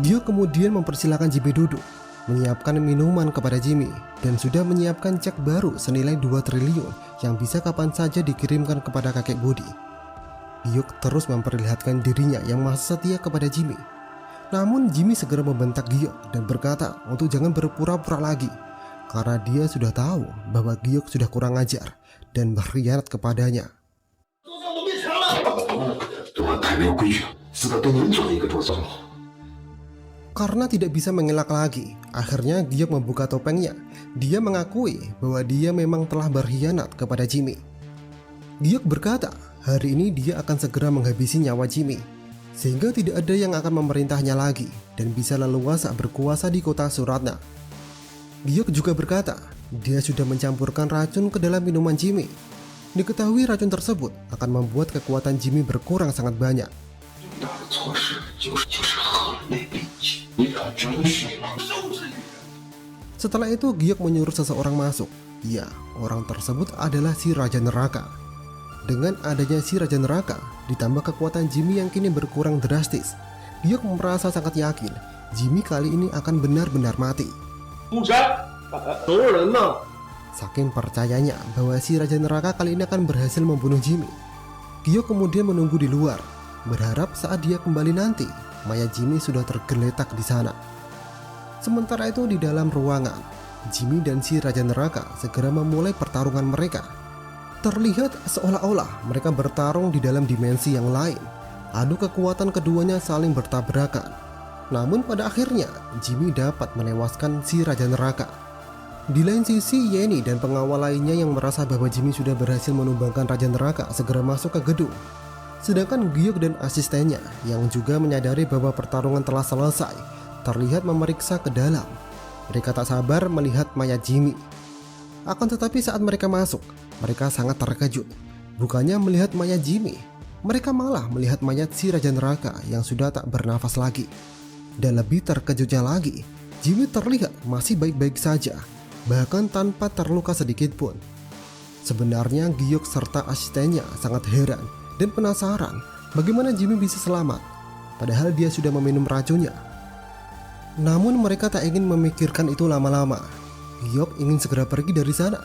Giok kemudian mempersilahkan Jimmy duduk, menyiapkan minuman kepada Jimmy, dan sudah menyiapkan cek baru senilai 2 triliun yang bisa kapan saja dikirimkan kepada kakek Budi. Giok terus memperlihatkan dirinya yang masih setia kepada Jimmy. Namun Jimmy segera membentak Giok dan berkata untuk jangan berpura-pura lagi, karena dia sudah tahu bahwa Giok sudah kurang ajar dan berkhianat kepadanya. 我太没有规矩了，死的都能这么一个桌子。 Karena tidak bisa mengelak lagi, akhirnya Giok membuka topengnya. Dia mengakui bahwa dia memang telah berkhianat kepada Jimmy. Giok berkata, hari ini dia akan segera menghabisi nyawa Jimmy, sehingga tidak ada yang akan memerintahnya lagi dan bisa leluasa berkuasa di kota Suratna. Giok juga berkata, dia sudah mencampurkan racun ke dalam minuman Jimmy. Diketahui racun tersebut akan membuat kekuatan Jimmy berkurang sangat banyak. 大的错事就是喝了那杯酒，你可真是了。 Setelah itu Giok menyuruh seseorang masuk. Ya, orang tersebut adalah si Raja Neraka. Dengan adanya si Raja Neraka, ditambah kekuatan Jimmy yang kini berkurang drastis, Giok merasa sangat yakin Jimmy kali ini akan benar-benar mati. 督山，所有人呢？ Saking percayanya bahwa si Raja Neraka kali ini akan berhasil membunuh Jimmy, Giok kemudian menunggu di luar, berharap saat dia kembali nanti, mayat Jimmy sudah tergeletak di sana. Sementara itu di dalam ruangan, Jimmy dan si Raja Neraka segera memulai pertarungan mereka. Terlihat seolah-olah mereka bertarung di dalam dimensi yang lain. Adu kekuatan keduanya saling bertabrakan. Namun pada akhirnya, Jimmy dapat menewaskan si Raja Neraka. Di lain sisi, Yenny dan pengawal lainnya yang merasa bahwa Jimmy sudah berhasil menumbangkan Raja Neraka segera masuk ke gedung. Sedangkan Giok dan asistennya yang juga menyadari bahwa pertarungan telah selesai, terlihat memeriksa ke dalam. Mereka tak sabar melihat mayat Jimmy. Akan tetapi saat mereka masuk, mereka sangat terkejut. Bukannya melihat mayat Jimmy, mereka malah melihat mayat si Raja Neraka yang sudah tak bernafas lagi. Dan lebih terkejutnya lagi, Jimmy terlihat masih baik-baik saja, bahkan tanpa terluka sedikit pun. Sebenarnya Giok serta asistennya sangat heran dan penasaran bagaimana Jimmy bisa selamat, padahal dia sudah meminum racunnya. Namun mereka tak ingin memikirkan itu lama-lama. Giok ingin segera pergi dari sana,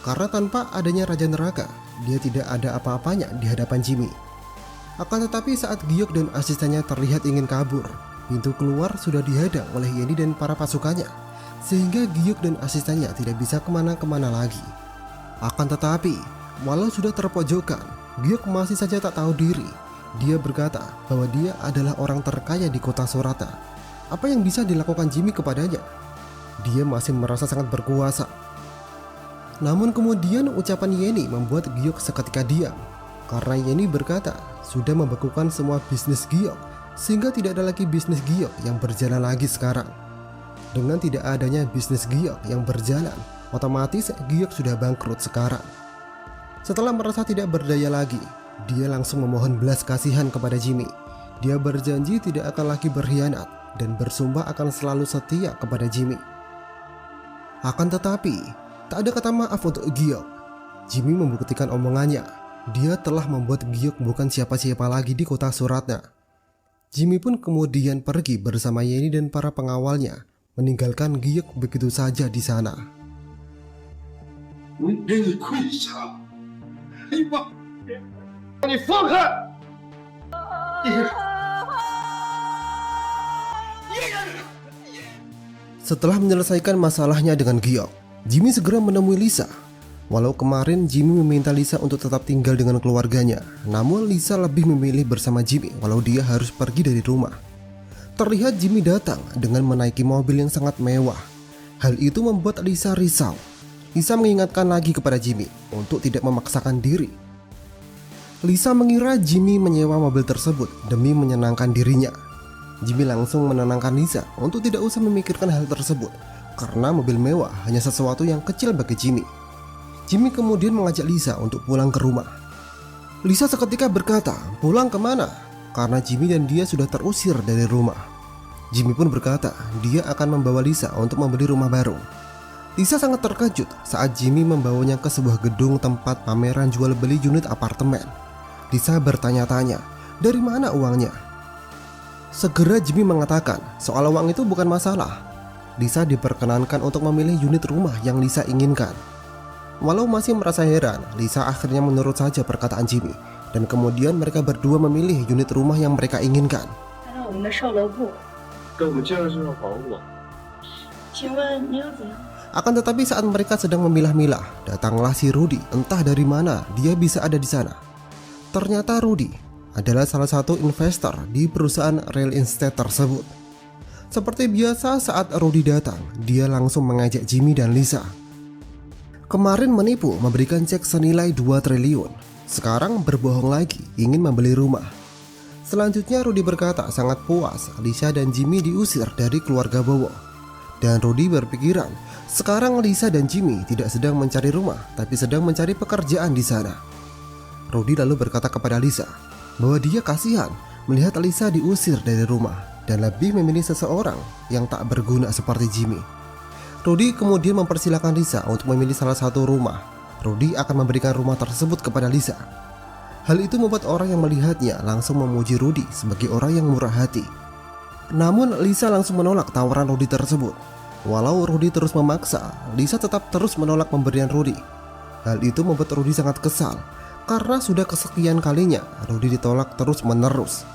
karena tanpa adanya Raja Neraka, dia tidak ada apa-apanya di hadapan Jimmy. Akan tetapi saat Giok dan asistennya terlihat ingin kabur, pintu keluar sudah dihadang oleh Yenny dan para pasukannya, sehingga Giok dan asistennya tidak bisa kemana-kemana lagi. Akan tetapi, walau sudah terpojokan, Giok masih saja tak tahu diri. Dia berkata bahwa dia adalah orang terkaya di kota Suratna. Apa yang bisa dilakukan Jimmy kepadanya? Dia masih merasa sangat berkuasa. Namun kemudian ucapan Yenny membuat Giok seketika diam. Karena Yenny berkata sudah membekukan semua bisnis Giok, sehingga tidak ada lagi bisnis Giok yang berjalan lagi sekarang. Dengan tidak adanya bisnis Giok yang berjalan, otomatis Giok sudah bangkrut sekarang. Setelah merasa tidak berdaya lagi, dia langsung memohon belas kasihan kepada Jimmy. Dia berjanji tidak akan lagi berkhianat dan bersumpah akan selalu setia kepada Jimmy. Akan tetapi, tak ada kata maaf untuk Giok. Jimmy membuktikan omongannya. Dia telah membuat Giok bukan siapa-siapa lagi di kota Suratna. Jimmy pun kemudian pergi bersama Yenny dan para pengawalnya, meninggalkan Giok begitu saja di sana. 我给你跪下！哎呀妈！你放开！ Setelah menyelesaikan masalahnya dengan Giok, Jimmy segera menemui Lisa. Walau kemarin Jimmy meminta Lisa untuk tetap tinggal dengan keluarganya, namun Lisa lebih memilih bersama Jimmy walau dia harus pergi dari rumah. Terlihat Jimmy datang dengan menaiki mobil yang sangat mewah. Hal itu membuat Lisa risau. Lisa mengingatkan lagi kepada Jimmy untuk tidak memaksakan diri. Lisa mengira Jimmy menyewa mobil tersebut demi menyenangkan dirinya. Jimmy langsung menenangkan Lisa untuk tidak usah memikirkan hal tersebut, karena mobil mewah hanya sesuatu yang kecil bagi Jimmy. Jimmy kemudian mengajak Lisa untuk pulang ke rumah. Lisa seketika berkata, pulang kemana? Karena Jimmy dan dia sudah terusir dari rumah. Jimmy pun berkata, dia akan membawa Lisa untuk membeli rumah baru. Lisa sangat terkejut saat Jimmy membawanya ke sebuah gedung tempat pameran jual beli unit apartemen. Lisa bertanya-tanya, dari mana uangnya? Segera Jimmy mengatakan, soal uang itu bukan masalah. Lisa diperkenankan untuk memilih unit rumah yang Lisa inginkan. Walau masih merasa heran, Lisa akhirnya menurut saja perkataan Jimmy, dan kemudian mereka berdua memilih unit rumah yang mereka inginkan. 来到我们的售楼部，给我们介绍介绍房子吧。请问您有怎样？ Akan tetapi saat mereka sedang memilah-milah, datanglah si Rudy. Entah dari mana dia bisa ada di sana. Ternyata Rudy adalah salah satu investor di perusahaan real estate tersebut. Seperti biasa saat Rudy datang, dia langsung mengajak Jimmy dan Lisa. Kemarin menipu memberikan cek senilai 2 triliun. Sekarang berbohong lagi ingin membeli rumah. Selanjutnya Rudy berkata sangat puas Lisa dan Jimmy diusir dari keluarga Bowo. Dan Rudy berpikiran sekarang Lisa dan Jimmy tidak sedang mencari rumah, tapi sedang mencari pekerjaan di sana. Rudy lalu berkata kepada Lisa bahwa dia kasihan melihat Lisa diusir dari rumah dan lebih memilih seseorang yang tak berguna seperti Jimmy. Rudy kemudian mempersilahkan Lisa untuk memilih salah satu rumah. Rudy akan memberikan rumah tersebut kepada Lisa. Hal itu membuat orang yang melihatnya langsung memuji Rudy sebagai orang yang murah hati. Namun Lisa langsung menolak tawaran Rudy tersebut. Walau Rudy terus memaksa, Lisa tetap terus menolak pemberian Rudy. Hal itu membuat Rudy sangat kesal karena sudah kesekian kalinya Rudy ditolak terus menerus.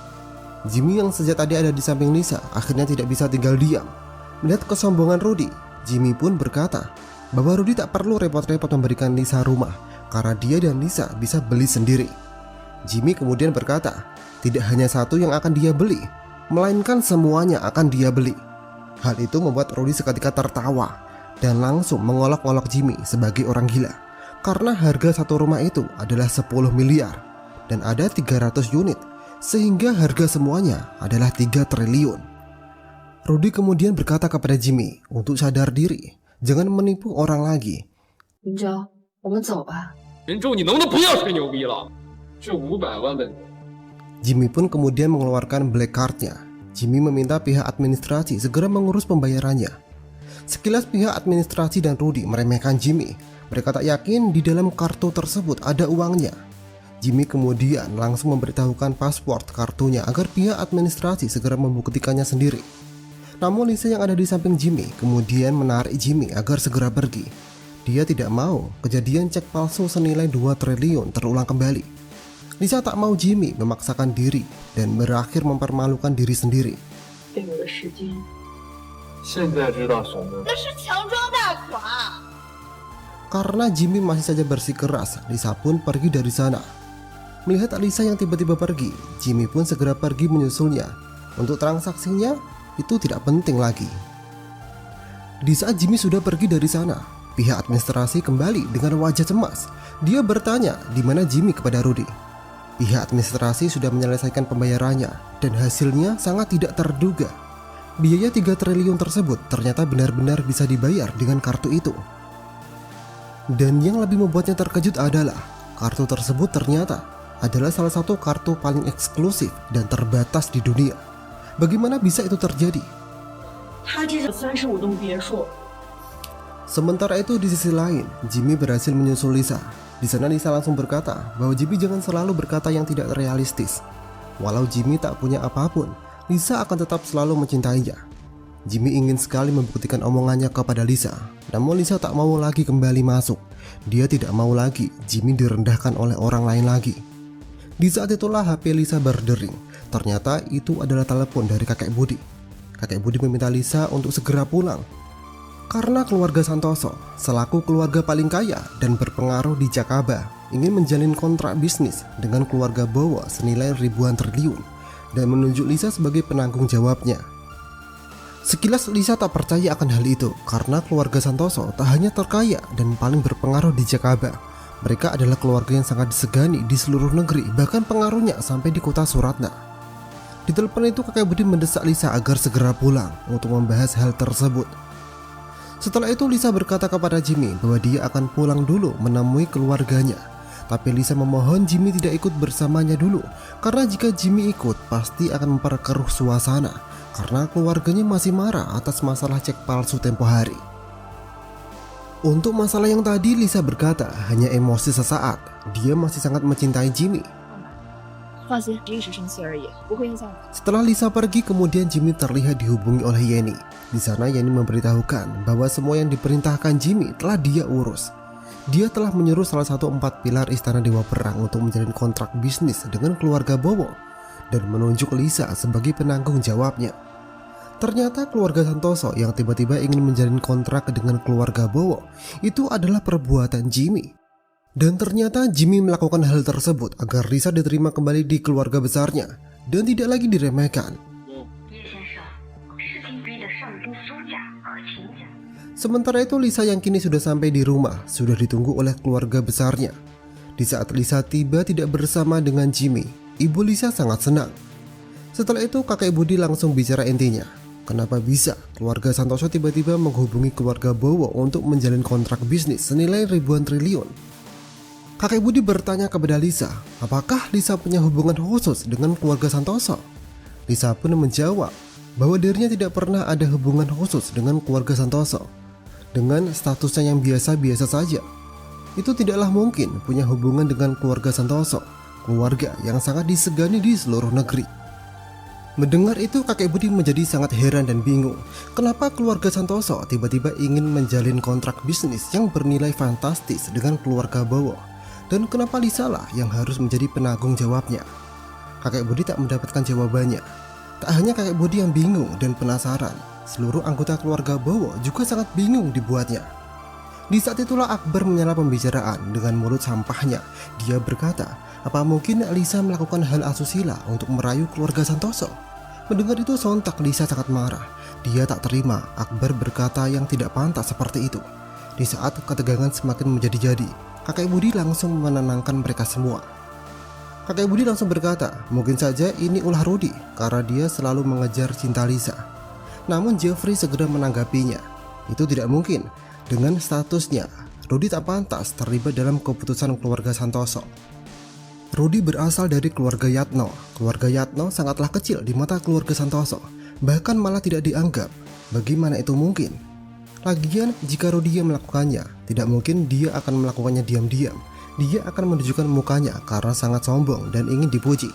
Jimmy yang sejak tadi ada di samping Lisa akhirnya tidak bisa tinggal diam. Melihat kesombongan Rudy, Jimmy pun berkata bahwa Rudy tak perlu repot-repot memberikan Lisa rumah karena dia dan Lisa bisa beli sendiri. Jimmy kemudian berkata, tidak hanya satu yang akan dia beli, melainkan semuanya akan dia beli. Hal itu membuat Rudy seketika tertawa dan langsung mengolok-olok Jimmy sebagai orang gila. Karena harga satu rumah itu adalah 10 miliar dan ada 300 unit, sehingga harga semuanya adalah 3 triliun. Rudy kemudian berkata kepada Jimmy untuk sadar diri, jangan menipu orang lagi. 林哲，我们走吧。人柱，你能不能不要吹牛逼了？这500万的， Jimmy pun kemudian mengeluarkan black card-nya. Jimmy meminta pihak administrasi segera mengurus pembayarannya. Sekilas pihak administrasi dan Rudy meremehkan Jimmy. Mereka tak yakin di dalam kartu tersebut ada uangnya. Jimmy kemudian langsung memberitahukan password kartunya agar pihak administrasi segera membuktikannya sendiri. Namun Lisa yang ada di samping Jimmy kemudian menarik Jimmy agar segera pergi. Dia tidak mau kejadian cek palsu senilai 2 triliun terulang kembali. Lisa tak mau Jimmy memaksakan diri dan berakhir mempermalukan diri sendiri. 给我的时间，现在知道什么？那是强装大款。 Karena Jimmy masih saja bersikeras, Lisa pun pergi dari sana. Melihat Lisa yang tiba-tiba pergi, Jimmy pun segera pergi menyusulnya. Untuk transaksinya, itu tidak penting lagi. Di saat Jimmy sudah pergi dari sana, pihak administrasi kembali dengan wajah cemas. Dia bertanya di mana Jimmy kepada Rudy. Pihak administrasi sudah menyelesaikan pembayarannya dan hasilnya sangat tidak terduga. Biaya 3 triliun tersebut ternyata benar-benar bisa dibayar dengan kartu itu. Dan yang lebih membuatnya terkejut adalah kartu tersebut ternyata adalah salah satu kartu paling eksklusif dan terbatas di dunia. Bagaimana bisa itu terjadi? 他这个35栋别墅， Sementara itu di sisi lain, Jimmy berhasil menyusul Lisa. Di sana Lisa langsung berkata bahwa Jimmy jangan selalu berkata yang tidak realistis. Walau Jimmy tak punya apapun, Lisa akan tetap selalu mencintainya. Jimmy ingin sekali membuktikan omongannya kepada Lisa, namun Lisa tak mau lagi kembali masuk. Dia tidak mau lagi Jimmy direndahkan oleh orang lain lagi. Di saat itulah HP Lisa berdering. Ternyata itu adalah telepon dari kakek Budi. Kakek Budi meminta Lisa untuk segera pulang. Karena keluarga Santoso, selaku keluarga paling kaya dan berpengaruh di Jakaba, ingin menjalin kontrak bisnis dengan keluarga Bowo senilai ribuan triliun dan menunjuk Lisa sebagai penanggung jawabnya. Sekilas Lisa tak percaya akan hal itu karena keluarga Santoso tak hanya terkaya dan paling berpengaruh di Jakaba. Mereka adalah keluarga yang sangat disegani di seluruh negeri, bahkan pengaruhnya sampai di kota Suratna. Di telepon itu kakek Budi mendesak Lisa agar segera pulang untuk membahas hal tersebut. Setelah itu Lisa berkata kepada Jimmy bahwa dia akan pulang dulu menemui keluarganya. Tapi Lisa memohon Jimmy tidak ikut bersamanya dulu, karena jika Jimmy ikut pasti akan memperkeruh suasana, karena keluarganya masih marah atas masalah cek palsu tempo hari. Untuk masalah yang tadi Lisa berkata hanya emosi sesaat, dia masih sangat mencintai Jimmy. 放心，只是生气而已，不会影响你。 Setelah Lisa pergi, kemudian Jimmy terlihat dihubungi oleh Yenny. Di sana Yenny memberitahukan bahwa semua yang diperintahkan Jimmy telah dia urus. Dia telah menyuruh salah satu 4 pilar Istana Dewa Perang untuk menjalin kontrak bisnis dengan keluarga Bowo dan menunjuk Lisa sebagai penanggung jawabnya. Ternyata keluarga Santoso yang tiba-tiba ingin menjalin kontrak dengan keluarga Bowo itu adalah perbuatan Jimmy. Dan ternyata Jimmy melakukan hal tersebut agar Lisa diterima kembali di keluarga besarnya dan tidak lagi diremehkan. Sementara itu Lisa yang kini sudah sampai di rumah sudah ditunggu oleh keluarga besarnya. Di saat Lisa tiba tidak bersama dengan Jimmy, ibu Lisa sangat senang. Setelah itu kakek Budi langsung bicara intinya. Kenapa bisa keluarga Santoso tiba-tiba menghubungi keluarga Bowo untuk menjalin kontrak bisnis senilai ribuan triliun? Kakek Budi bertanya kepada Lisa, apakah Lisa punya hubungan khusus dengan keluarga Santoso? Lisa pun menjawab bahwa dirinya tidak pernah ada hubungan khusus dengan keluarga Santoso. Dengan statusnya yang biasa-biasa saja, itu tidaklah mungkin punya hubungan dengan keluarga Santoso, keluarga yang sangat disegani di seluruh negeri. Mendengar itu kakek Budi menjadi sangat heran dan bingung. Kenapa keluarga Santoso tiba-tiba ingin menjalin kontrak bisnis yang bernilai fantastis dengan keluarga Bowo? Dan kenapa Lisa lah yang harus menjadi penanggung jawabnya? Kakek Budi tak mendapatkan jawabannya. Tak hanya kakek Budi yang bingung dan penasaran, seluruh anggota keluarga Bowo juga sangat bingung dibuatnya. Di saat itulah Akbar menyela pembicaraan dengan mulut sampahnya. Dia berkata, apa mungkin Lisa melakukan hal asusila untuk merayu keluarga Santoso? Mendengar itu sontak Lisa sangat marah. Dia tak terima Akbar berkata yang tidak pantas seperti itu. Di saat ketegangan semakin menjadi-jadi, kakek Budi langsung menenangkan mereka semua. Kakek Budi langsung berkata, mungkin saja ini ulah Rudy karena dia selalu mengejar cinta Lisa. Namun Jeffrey segera menanggapinya. Itu tidak mungkin. Dengan statusnya, Rudy tak pantas terlibat dalam keputusan keluarga Santoso. Rudy berasal dari keluarga Yatno. Keluarga Yatno sangatlah kecil di mata keluarga Santoso, bahkan malah tidak dianggap. Bagaimana itu mungkin? Lagian jika Rudy yang melakukannya, tidak mungkin dia akan melakukannya diam-diam. Dia akan menunjukkan mukanya karena sangat sombong dan ingin dipuji.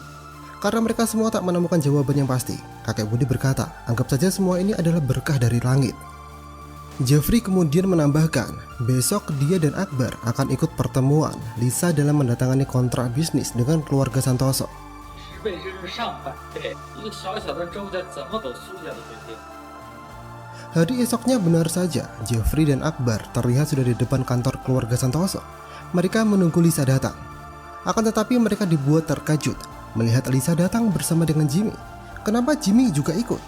Karena mereka semua tak menemukan jawaban yang pasti, kakek Budi berkata, anggap saja semua ini adalah berkah dari langit. Jeffrey kemudian menambahkan, besok dia dan Akbar akan ikut pertemuan Lisa dalam mendatangani kontrak bisnis dengan keluarga Santoso. Hari esoknya benar saja, Jeffrey dan Akbar terlihat sudah di depan kantor keluarga Santoso. Mereka menunggu Lisa datang. Akan tetapi mereka dibuat terkejut melihat Lisa datang bersama dengan Jimmy. Kenapa Jimmy juga ikut?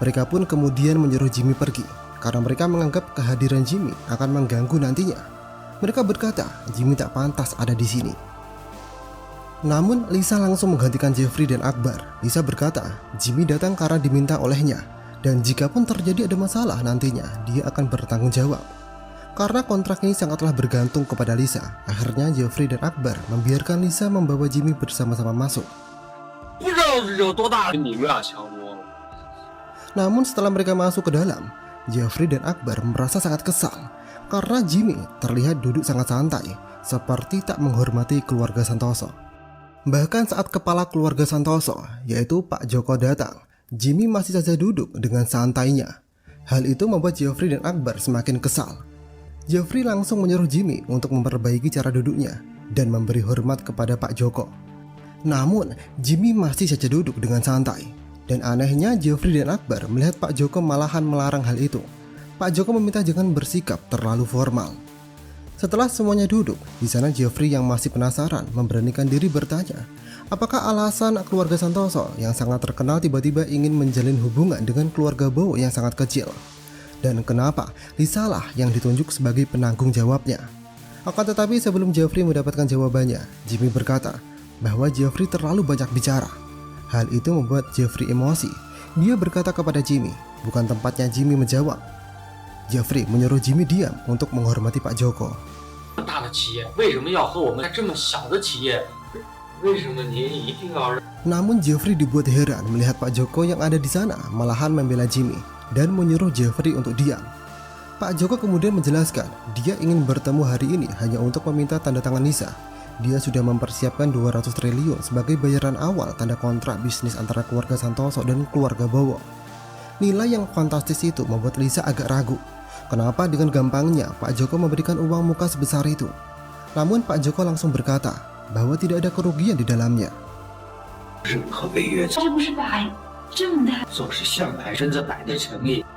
Mereka pun kemudian menyuruh Jimmy pergi karena mereka menganggap kehadiran Jimmy akan mengganggu nantinya. Mereka berkata Jimmy tak pantas ada di sini. Namun Lisa langsung menggantikan Jeffrey dan Akbar. Lisa berkata Jimmy datang karena diminta olehnya, dan jika pun terjadi ada masalah nantinya dia akan bertanggung jawab. Karena kontrak ini sangatlah bergantung kepada Lisa, akhirnya Jeffrey dan Akbar membiarkan Lisa membawa Jimmy bersama-sama masuk. Namun setelah mereka masuk ke dalam, Jeffrey dan Akbar merasa sangat kesal karena Jimmy terlihat duduk sangat santai, seperti tak menghormati keluarga Santoso. Bahkan saat kepala keluarga Santoso, yaitu Pak Joko datang, Jimmy masih saja duduk dengan santainya. Hal itu membuat Jeffrey dan Akbar semakin kesal. Jeffrey langsung menyuruh Jimmy untuk memperbaiki cara duduknya dan memberi hormat kepada Pak Joko. Namun, Jimmy masih saja duduk dengan santai. Dan anehnya Jeffrey dan Akbar melihat Pak Joko malahan melarang hal itu. Pak Joko meminta jangan bersikap terlalu formal. Setelah semuanya duduk, di sana Jeffrey yang masih penasaran memberanikan diri bertanya, apakah alasan keluarga Santoso yang sangat terkenal tiba-tiba ingin menjalin hubungan dengan keluarga Bowo yang sangat kecil? Dan kenapa Lisa lah yang ditunjuk sebagai penanggung jawabnya? Akan tetapi sebelum Jeffrey mendapatkan jawabannya, Jimmy berkata bahwa Jeffrey terlalu banyak bicara. Hal itu membuat Jeffrey emosi. Dia berkata kepada Jimmy, bukan tempatnya Jimmy menjawab. Jeffrey menyuruh Jimmy diam untuk menghormati Pak Joko. Namun Jeffrey dibuat heran melihat Pak Joko yang ada di sana malahan membela Jimmy dan menyuruh Jeffrey untuk diam. Pak Joko kemudian menjelaskan dia ingin bertemu hari ini hanya untuk meminta tanda tangan Lisa. Dia sudah mempersiapkan 200 triliun sebagai bayaran awal tanda kontrak bisnis antara keluarga Santoso dan keluarga Bowo. Nilai yang fantastis itu membuat Lisa agak ragu. Kenapa dengan gampangnya Pak Joko memberikan uang muka sebesar itu? Namun Pak Joko langsung berkata bahwa tidak ada kerugian di dalamnya.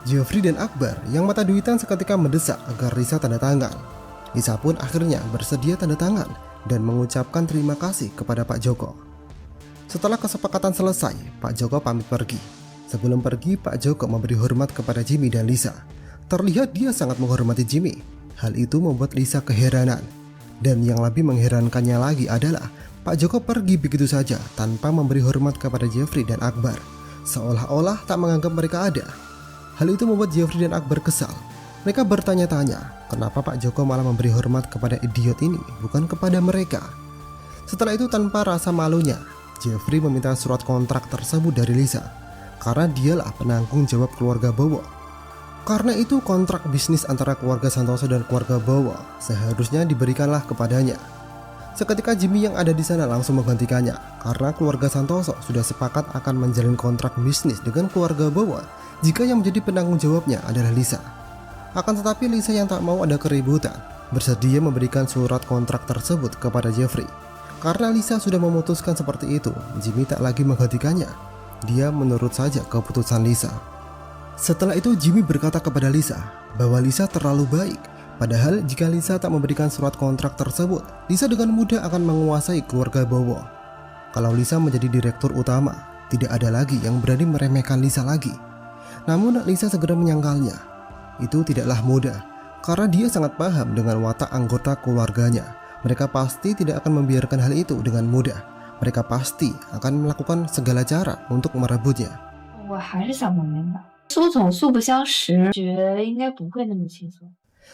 Jeffrey dan Akbar yang mata duitan seketika mendesak agar Lisa tanda tangan. Lisa pun akhirnya bersedia tanda tangan dan mengucapkan terima kasih kepada Pak Joko. Setelah kesepakatan selesai, Pak Joko pamit pergi. Sebelum pergi, Pak Joko memberi hormat kepada Jimmy dan Lisa. Terlihat dia sangat menghormati Jimmy. Hal itu membuat Lisa keheranan. Dan yang lebih mengherankannya lagi adalah Pak Joko pergi begitu saja tanpa memberi hormat kepada Jeffrey dan Akbar, seolah-olah tak menganggap mereka ada. Hal itu membuat Jeffrey dan Akbar kesal. Mereka bertanya-tanya, kenapa Pak Joko malah memberi hormat kepada idiot ini, bukan kepada mereka. Setelah itu tanpa rasa malunya, Jeffrey meminta surat kontrak tersebut dari Lisa, karena dialah penanggung jawab keluarga Bowo. Karena itu kontrak bisnis antara keluarga Santoso dan keluarga Bowo seharusnya diberikanlah kepadanya. Seketika Jimmy yang ada di sana langsung menggantikannya, karena keluarga Santoso sudah sepakat akan menjalin kontrak bisnis dengan keluarga Bowo jika yang menjadi penanggung jawabnya adalah Lisa. Akan tetapi Lisa yang tak mau ada keributan bersedia memberikan surat kontrak tersebut kepada Jeffrey. Karena Lisa sudah memutuskan seperti itu, Jimmy tak lagi menggantikannya. Dia menurut saja keputusan Lisa. Setelah itu Jimmy berkata kepada Lisa bahwa Lisa terlalu baik. Padahal jika Lisa tak memberikan surat kontrak tersebut, Lisa dengan mudah akan menguasai keluarga Bowo. Kalau Lisa menjadi direktur utama, tidak ada lagi yang berani meremehkan Lisa lagi. Namun Lisa segera menyangkalnya. Itu tidaklah mudah, karena dia sangat paham dengan watak anggota keluarganya. Mereka pasti tidak akan membiarkan hal itu dengan mudah. Mereka pasti akan melakukan segala cara untuk merebutnya. 我还是想不明白，苏总素不相识，觉得应该不会那么轻松。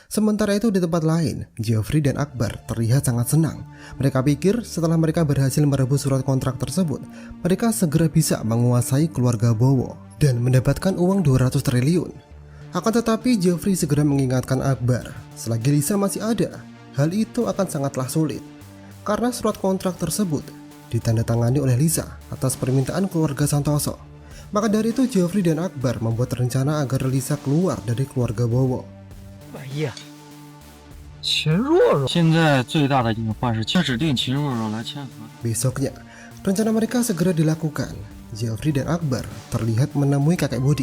Sementara itu di tempat lain, Jeffrey dan Akbar terlihat sangat senang. Mereka pikir setelah mereka berhasil merebut surat kontrak tersebut, mereka segera bisa menguasai keluarga Bowo dan mendapatkan uang 200 triliun. Akan tetapi Jeffrey segera mengingatkan Akbar, selagi Lisa masih ada, hal itu akan sangatlah sulit. Karena surat kontrak tersebut ditandatangani oleh Lisa atas permintaan keluarga Santoso. Maka dari itu Jeffrey dan Akbar membuat rencana agar Lisa keluar dari keluarga Bowo. 万一秦若若现在最大的隐患是指定秦若若来签合同。 Besoknya, rencana mereka segera dilakukan. Jeffrey dan Akbar terlihat menemui kakek Budi.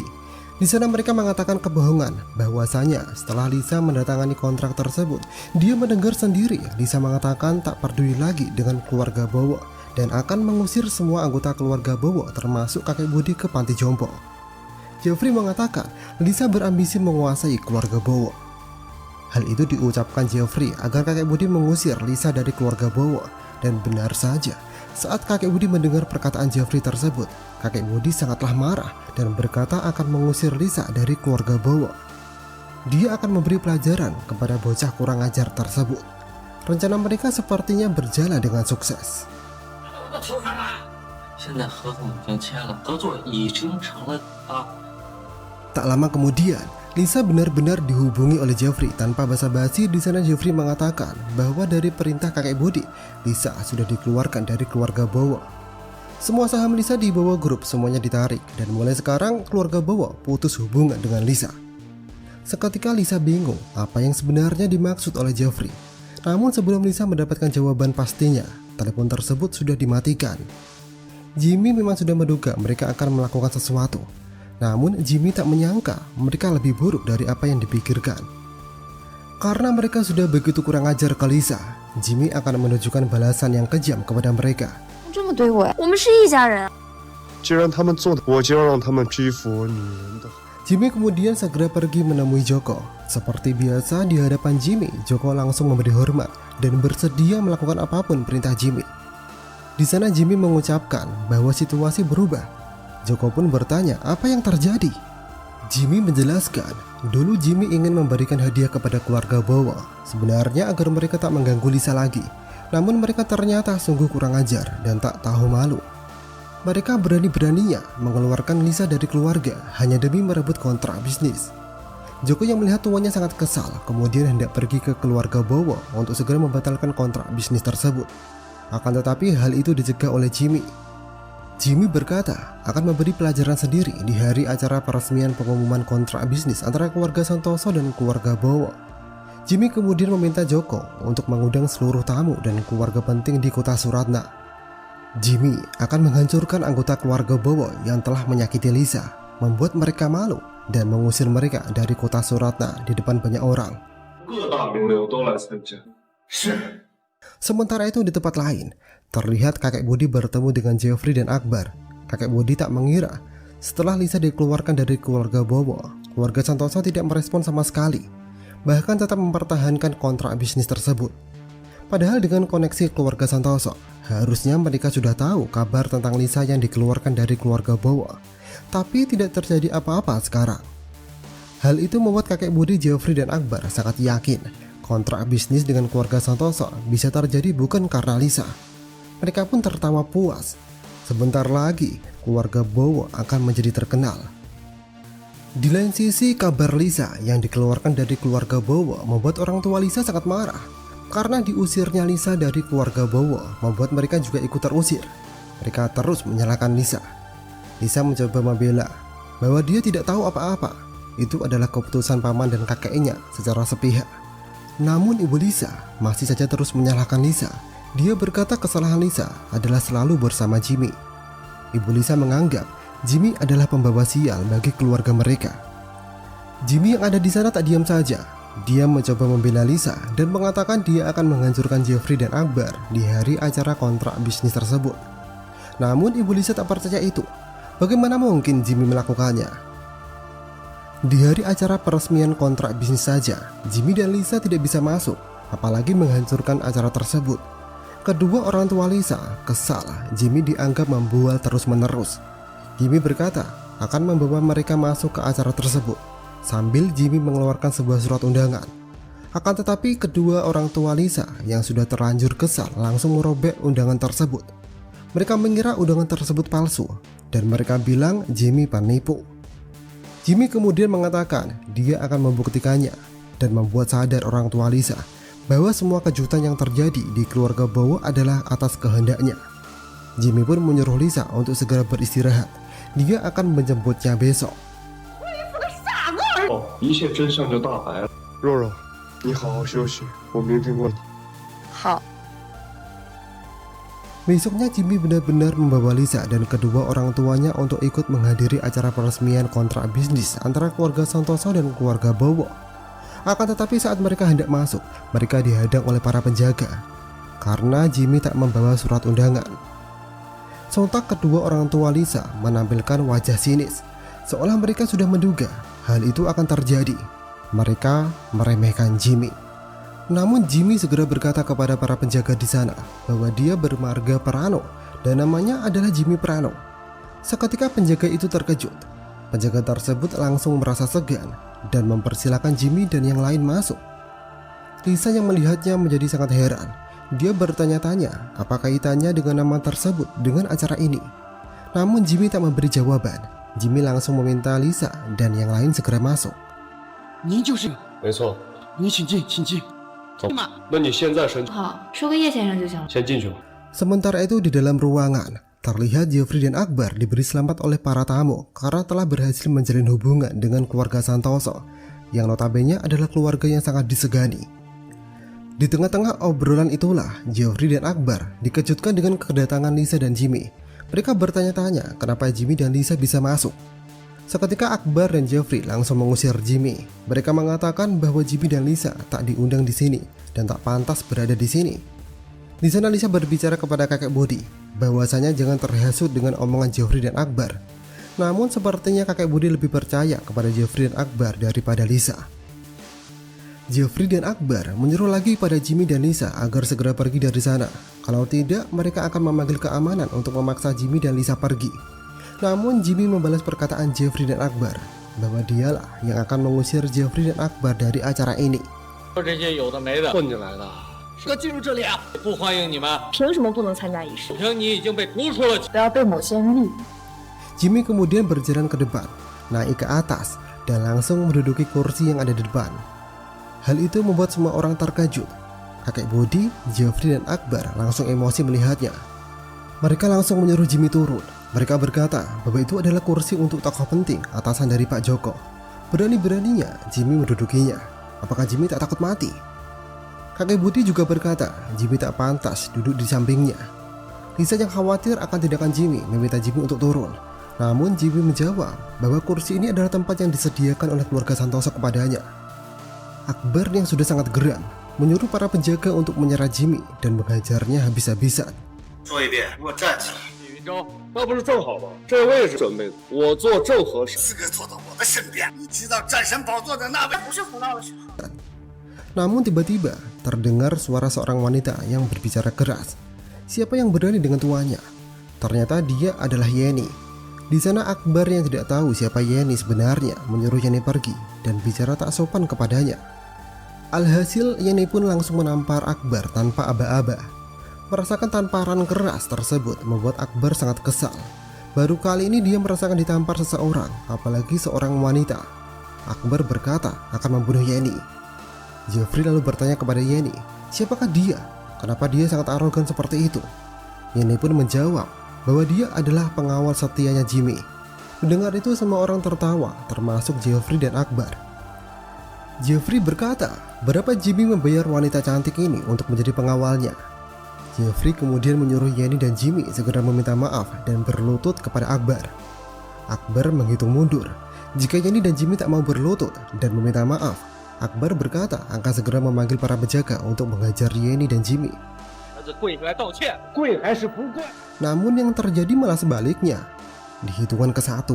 Di sana mereka mengatakan kebohongan bahwasanya setelah Lisa mendatangani kontrak tersebut, dia mendengar sendiri Lisa mengatakan tak peduli lagi dengan keluarga Bowo dan akan mengusir semua anggota keluarga Bowo termasuk kakek Budi ke panti jompo. Jeffrey mengatakan Lisa berambisi menguasai keluarga Bowo. Hal itu diucapkan Jeffrey agar kakek Budi mengusir Lisa dari keluarga Bowo. Dan benar saja, saat kakek Budi mendengar perkataan Jeffrey tersebut, kakek Budi sangatlah marah dan berkata akan mengusir Lisa dari keluarga Bowo. Dia akan memberi pelajaran kepada bocah kurang ajar tersebut. Rencana mereka sepertinya berjalan dengan sukses. 现在合同已经签了，合作已经成了啊。 Tak lama kemudian, Lisa benar-benar dihubungi oleh Jeffrey tanpa basa-basi. Di sana Jeffrey mengatakan bahwa dari perintah kakek Budi, Lisa sudah dikeluarkan dari keluarga Bowo. Semua saham Lisa di Bowo Group semuanya ditarik dan mulai sekarang keluarga Bowo putus hubungan dengan Lisa. Seketika Lisa bingung apa yang sebenarnya dimaksud oleh Jeffrey. Namun sebelum Lisa mendapatkan jawaban pastinya, telepon tersebut sudah dimatikan. Jimmy memang sudah menduga mereka akan melakukan sesuatu. Namun Jimmy tak menyangka mereka lebih buruk dari apa yang dipikirkan. Karena mereka sudah begitu kurang ajar ke Lisa, Jimmy akan menunjukkan balasan yang kejam kepada mereka. 这么对我呀，我们是一家人。 既然他们做的，我就要让他们批服女人的。 Jimmy kemudian segera pergi menemui Joko. Seperti biasa di hadapan Jimmy, Joko langsung memberi hormat dan bersedia melakukan apapun perintah Jimmy. Di sana Jimmy mengucapkan bahwa situasi berubah. Joko pun bertanya apa yang terjadi. Jimmy menjelaskan, dulu Jimmy ingin memberikan hadiah kepada keluarga Bowo, sebenarnya agar mereka tak mengganggu Lisa lagi. Namun mereka ternyata sungguh kurang ajar dan tak tahu malu. Mereka berani-beraninya mengeluarkan Lisa dari keluarga hanya demi merebut kontrak bisnis. Joko yang melihat tuannya sangat kesal, kemudian hendak pergi ke keluarga Bowo untuk segera membatalkan kontrak bisnis tersebut. Akan tetapi hal itu dicegah oleh Jimmy. Jimmy berkata akan memberi pelajaran sendiri di hari acara peresmian pengumuman kontrak bisnis antara keluarga Santoso dan keluarga Bowo. Jimmy kemudian meminta Joko untuk mengundang seluruh tamu dan keluarga penting di kota Suratna. Jimmy akan menghancurkan anggota keluarga Bowo yang telah menyakiti Lisa, membuat mereka malu dan mengusir mereka dari kota Suratna di depan banyak orang. 各大名流都来参加。是。 Sementara itu di tempat lain, terlihat kakek Budi bertemu dengan Jeffrey dan Akbar. Kakek Budi tak mengira setelah Lisa dikeluarkan dari keluarga Bowo, keluarga Santoso tidak merespon sama sekali, bahkan tetap mempertahankan kontrak bisnis tersebut. Padahal dengan koneksi keluarga Santoso, harusnya mereka sudah tahu kabar tentang Lisa yang dikeluarkan dari keluarga Bowo, tapi tidak terjadi apa-apa sekarang. Hal itu membuat kakek Budi, Jeffrey dan Akbar sangat yakin kontrak bisnis dengan keluarga Santoso bisa terjadi bukan karena Lisa. Mereka pun tertawa puas. Sebentar lagi keluarga Bowo akan menjadi terkenal. Di lain sisi, kabar Lisa yang dikeluarkan dari keluarga Bowo membuat orang tua Lisa sangat marah. Karena diusirnya Lisa dari keluarga Bowo membuat mereka juga ikut terusir. Mereka terus menyalahkan Lisa. Lisa mencoba membela bahwa dia tidak tahu apa-apa. Itu adalah keputusan paman dan kakeknya secara sepihak. Namun ibu Lisa masih saja terus menyalahkan Lisa. Dia berkata kesalahan Lisa adalah selalu bersama Jimmy. Ibu Lisa menganggap Jimmy adalah pembawa sial bagi keluarga mereka. Jimmy yang ada di sana tak diam saja. Dia mencoba membela Lisa dan mengatakan dia akan menghancurkan Jeffrey dan Akbar di hari acara kontrak bisnis tersebut. Namun ibu Lisa tak percaya itu. Bagaimana mungkin Jimmy melakukannya? Di hari acara peresmian kontrak bisnis saja, Jimmy dan Lisa tidak bisa masuk, apalagi menghancurkan acara tersebut. Kedua orang tua Lisa kesal Jimmy dianggap membual terus-menerus. Jimmy berkata akan membawa mereka masuk ke acara tersebut, sambil Jimmy mengeluarkan sebuah surat undangan. Akan tetapi kedua orang tua Lisa yang sudah terlanjur kesal langsung merobek undangan tersebut. Mereka mengira undangan tersebut palsu, dan mereka bilang Jimmy penipu. Jimmy kemudian mengatakan dia akan membuktikannya dan membuat sadar orang tua Lisa bahwa semua kejutan yang terjadi di keluarga Bowo adalah atas kehendaknya. Jimmy pun menyuruh Lisa untuk segera beristirahat. Dia akan menjemputnya besok. 哦，一切真相就大白了。若若，你好好休息，我明天过来。好。 Besoknya Jimmy benar-benar membawa Lisa dan kedua orang tuanya untuk ikut menghadiri acara peresmian kontrak bisnis antara keluarga Santoso dan keluarga Bowo. Akan tetapi saat mereka hendak masuk, mereka dihadang oleh para penjaga karena Jimmy tak membawa surat undangan. Sontak kedua orang tua Lisa menampilkan wajah sinis, seolah mereka sudah menduga hal itu akan terjadi. Mereka meremehkan Jimmy. Namun Jimmy segera berkata kepada para penjaga di sana bahwa dia bermarga Prano dan namanya adalah Jimmy Prano. Seketika penjaga itu terkejut. Penjaga tersebut langsung merasa segan dan mempersilahkan Jimmy dan yang lain masuk. Lisa yang melihatnya menjadi sangat heran. Dia bertanya-tanya apa kaitannya dengan nama tersebut dengan acara ini. Namun Jimmy tak memberi jawaban. Jimmy langsung meminta Lisa dan yang lain segera masuk. 您就是，没错，你请进，请进。 走。那你现在申请，好，说个叶先生就行了。先进去吧。 Sementara itu di dalam ruangan, terlihat Jeffrey dan Akbar diberi selamat oleh para tamu karena telah berhasil menjalin hubungan dengan keluarga Santoso, yang notabene adalah keluarga yang sangat disegani. Di tengah-tengah obrolan itulah, Jeffrey dan Akbar dikejutkan dengan kedatangan Lisa dan Jimmy. Mereka bertanya-tanya kenapa Jimmy dan Lisa bisa masuk. Seketika Akbar dan Jeffrey langsung mengusir Jimmy. Mereka mengatakan bahwa Jimmy dan Lisa tak diundang di sini dan tak pantas berada di sini. Di sana Lisa berbicara kepada kakek Budi bahwasanya jangan terhasut dengan omongan Jeffrey dan Akbar. Namun sepertinya kakek Budi lebih percaya kepada Jeffrey dan Akbar daripada Lisa. Jeffrey dan Akbar menyuruh lagi pada Jimmy dan Lisa agar segera pergi dari sana. Kalau tidak, mereka akan memanggil keamanan untuk memaksa Jimmy dan Lisa pergi. Namun Jimmy membalas perkataan Jeffrey dan Akbar bahwa dialah yang akan mengusir Jeffrey dan Akbar dari acara ini. 说这些有的没的混进来的，哥进入这里啊！不欢迎你们，凭什么不能参加仪式？凭你已经被逐出了。不要被某些人利用。 Jimmy kemudian berjalan ke depan, naik ke atas, dan langsung menduduki kursi yang ada di depan. Hal itu membuat semua orang terkejut. Kakek Budi, Jeffrey dan Akbar langsung emosi melihatnya. Mereka langsung menyuruh Jimmy turun. Mereka berkata bahwa itu adalah kursi untuk tokoh penting atasan dari Pak Joko. Berani-beraninya Jimmy mendudukinya. Apakah Jimmy tak takut mati? Kakek Budi juga berkata Jimmy tak pantas duduk di sampingnya. Lisa yang khawatir akan tindakan Jimmy meminta Jimmy untuk turun. Namun Jimmy menjawab bahwa kursi ini adalah tempat yang disediakan oleh keluarga Santoso kepadanya. Akbar yang sudah sangat geram menyuruh para penjaga untuk menyeret Jimmy dan menghajarnya habis-habisan. 说一遍，给我站起来！李云章，那不是正好吗？这位置准备的，我做正合适。资格坐到我的身边，你知道战神宝座的那位不是胡闹的时候。 Namun tiba-tiba terdengar suara seorang wanita yang berbicara keras. Siapa yang berani dengan tuannya? Ternyata dia adalah Yenny. Di sana Akbar yang tidak tahu siapa Yenny sebenarnya menyuruh Yenny pergi dan bicara tak sopan kepadanya. Alhasil Yenny pun langsung menampar Akbar tanpa aba-aba. Merasakan tamparan keras tersebut membuat Akbar sangat kesal. Baru kali ini dia merasakan ditampar seseorang, apalagi seorang wanita. Akbar berkata akan membunuh Yenny. Jeffrey lalu bertanya kepada Yenny, siapakah dia? Kenapa dia sangat arogan seperti itu? Yenny pun menjawab bahwa dia adalah pengawal setianya Jimmy. Mendengar itu semua orang tertawa, termasuk Jeffrey dan Akbar. Jeffrey berkata, berapa Jimmy membayar wanita cantik ini untuk menjadi pengawalnya? Jeffrey kemudian menyuruh Yenny dan Jimmy segera meminta maaf dan berlutut kepada Akbar. Akbar menghitung mundur. Jika Yenny dan Jimmy tak mau berlutut dan meminta maaf, Akbar berkata akan segera memanggil para penjaga untuk menghajar Yenny dan Jimmy. Namun yang terjadi malah sebaliknya. Di hitungan ke-1,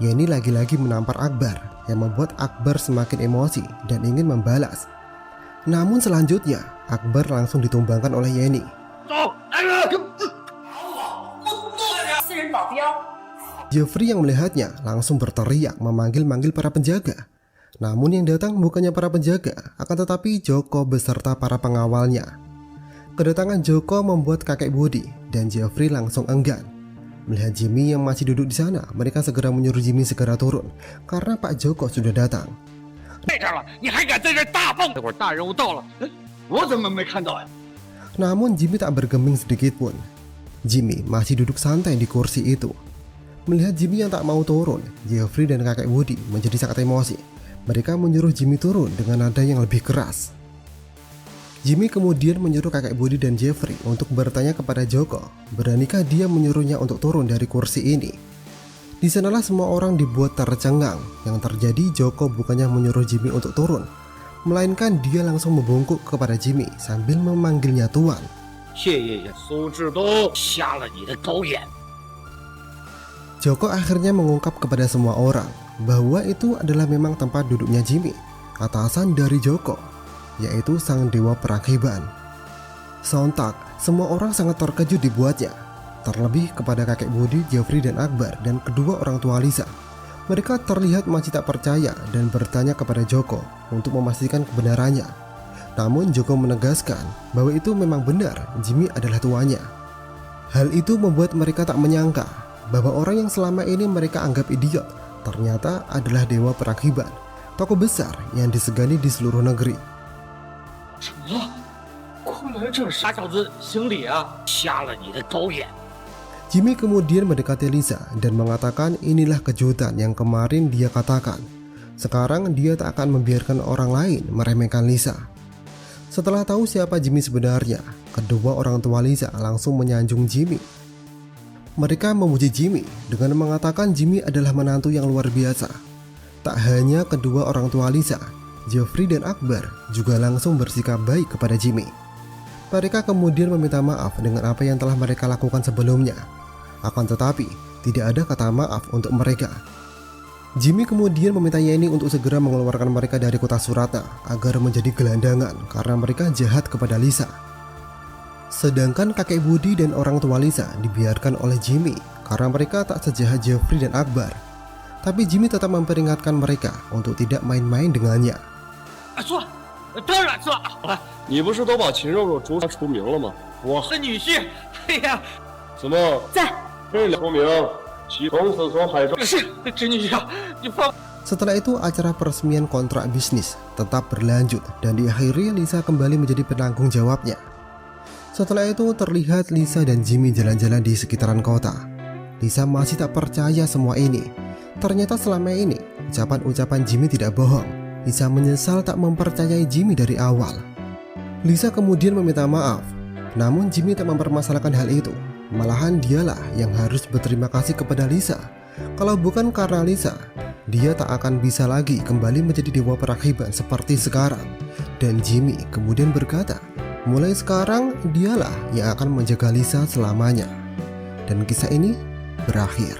Yenny lagi-lagi menampar Akbar yang membuat Akbar semakin emosi dan ingin membalas. Namun selanjutnya, Akbar langsung ditumbangkan oleh Yenny. Jeffrey yang melihatnya langsung berteriak memanggil-manggil para penjaga. Namun yang datang bukannya para penjaga, akan tetapi Joko beserta para pengawalnya. Kedatangan Joko membuat kakek Budi dan Jeffrey langsung enggan. Melihat Jimmy yang masih duduk di sana, mereka segera menyuruh Jimmy segera turun karena Pak Joko sudah datang. Namun Jimmy tak bergeming sedikit pun. Jimmy masih duduk santai di kursi itu. Melihat Jimmy yang tak mau turun, Jeffrey dan kakek Budi menjadi sangat emosi. Mereka menyuruh Jimmy turun dengan nada yang lebih keras. Jimmy kemudian menyuruh kakek Budi dan Jeffrey untuk bertanya kepada Joko, beranikah dia menyuruhnya untuk turun dari kursi ini. Di sanalah semua orang dibuat tercengang. Yang terjadi, Joko bukannya menyuruh Jimmy untuk turun, melainkan dia langsung membungkuk kepada Jimmy sambil memanggilnya tuan. Joko akhirnya mengungkap kepada semua orang bahwa itu adalah memang tempat duduknya Jimmy, atasan dari Joko, yaitu sang dewa perakiban. Sontak, semua orang sangat terkejut dibuatnya, terlebih kepada kakek Budi, Jeffrey dan Akbar dan kedua orang tua Lisa. Mereka terlihat masih tak percaya dan bertanya kepada Joko untuk memastikan kebenarannya. Namun Joko menegaskan bahwa itu memang benar, Jimmy adalah tuannya. Hal itu membuat mereka tak menyangka bahwa orang yang selama ini mereka anggap idiot ternyata adalah dewa perakiban, tokoh besar yang disegani di seluruh negeri. Jimmy kemudian mendekati Lisa dan mengatakan inilah kejutan yang kemarin dia katakan. Sekarang dia tak akan membiarkan orang lain meremehkan Lisa. Setelah tahu siapa Jimmy sebenarnya, kedua orang tua Lisa langsung menyanjung Jimmy. Mereka memuji Jimmy dengan mengatakan Jimmy adalah menantu yang luar biasa. Tak hanya kedua orang tua Lisa, Jeffrey dan Akbar juga langsung bersikap baik kepada Jimmy. Mereka kemudian meminta maaf dengan apa yang telah mereka lakukan sebelumnya. Akan tetapi, tidak ada kata maaf untuk mereka. Jimmy kemudian meminta Yenny untuk segera mengeluarkan mereka dari kota Suratna agar menjadi gelandangan karena mereka jahat kepada Lisa. Sedangkan kakek Budi dan orang tua Lisa dibiarkan oleh Jimmy karena mereka tak sejahat Jeffrey dan Akbar. Tapi Jimmy tetap memperingatkan mereka untuk tidak main-main dengannya. Setelah itu acara peresmian kontrak bisnis tetap berlanjut dan diakhiri Lisa kembali menjadi penanggung jawabnya. Setelah itu terlihat Lisa dan Jimmy jalan-jalan di sekitaran kota. Lisa masih tak percaya semua ini. Ternyata selama ini ucapan-ucapan Jimmy tidak bohong. Lisa menyesal tak mempercayai Jimmy dari awal. Lisa kemudian meminta maaf. Namun Jimmy tak mempermasalahkan hal itu. Malahan dialah yang harus berterima kasih kepada Lisa. Kalau bukan karena Lisa, dia tak akan bisa lagi kembali menjadi dewa perakiban seperti sekarang. Dan Jimmy kemudian berkata, mulai sekarang dialah yang akan menjaga Lisa selamanya. Dan kisah ini berakhir.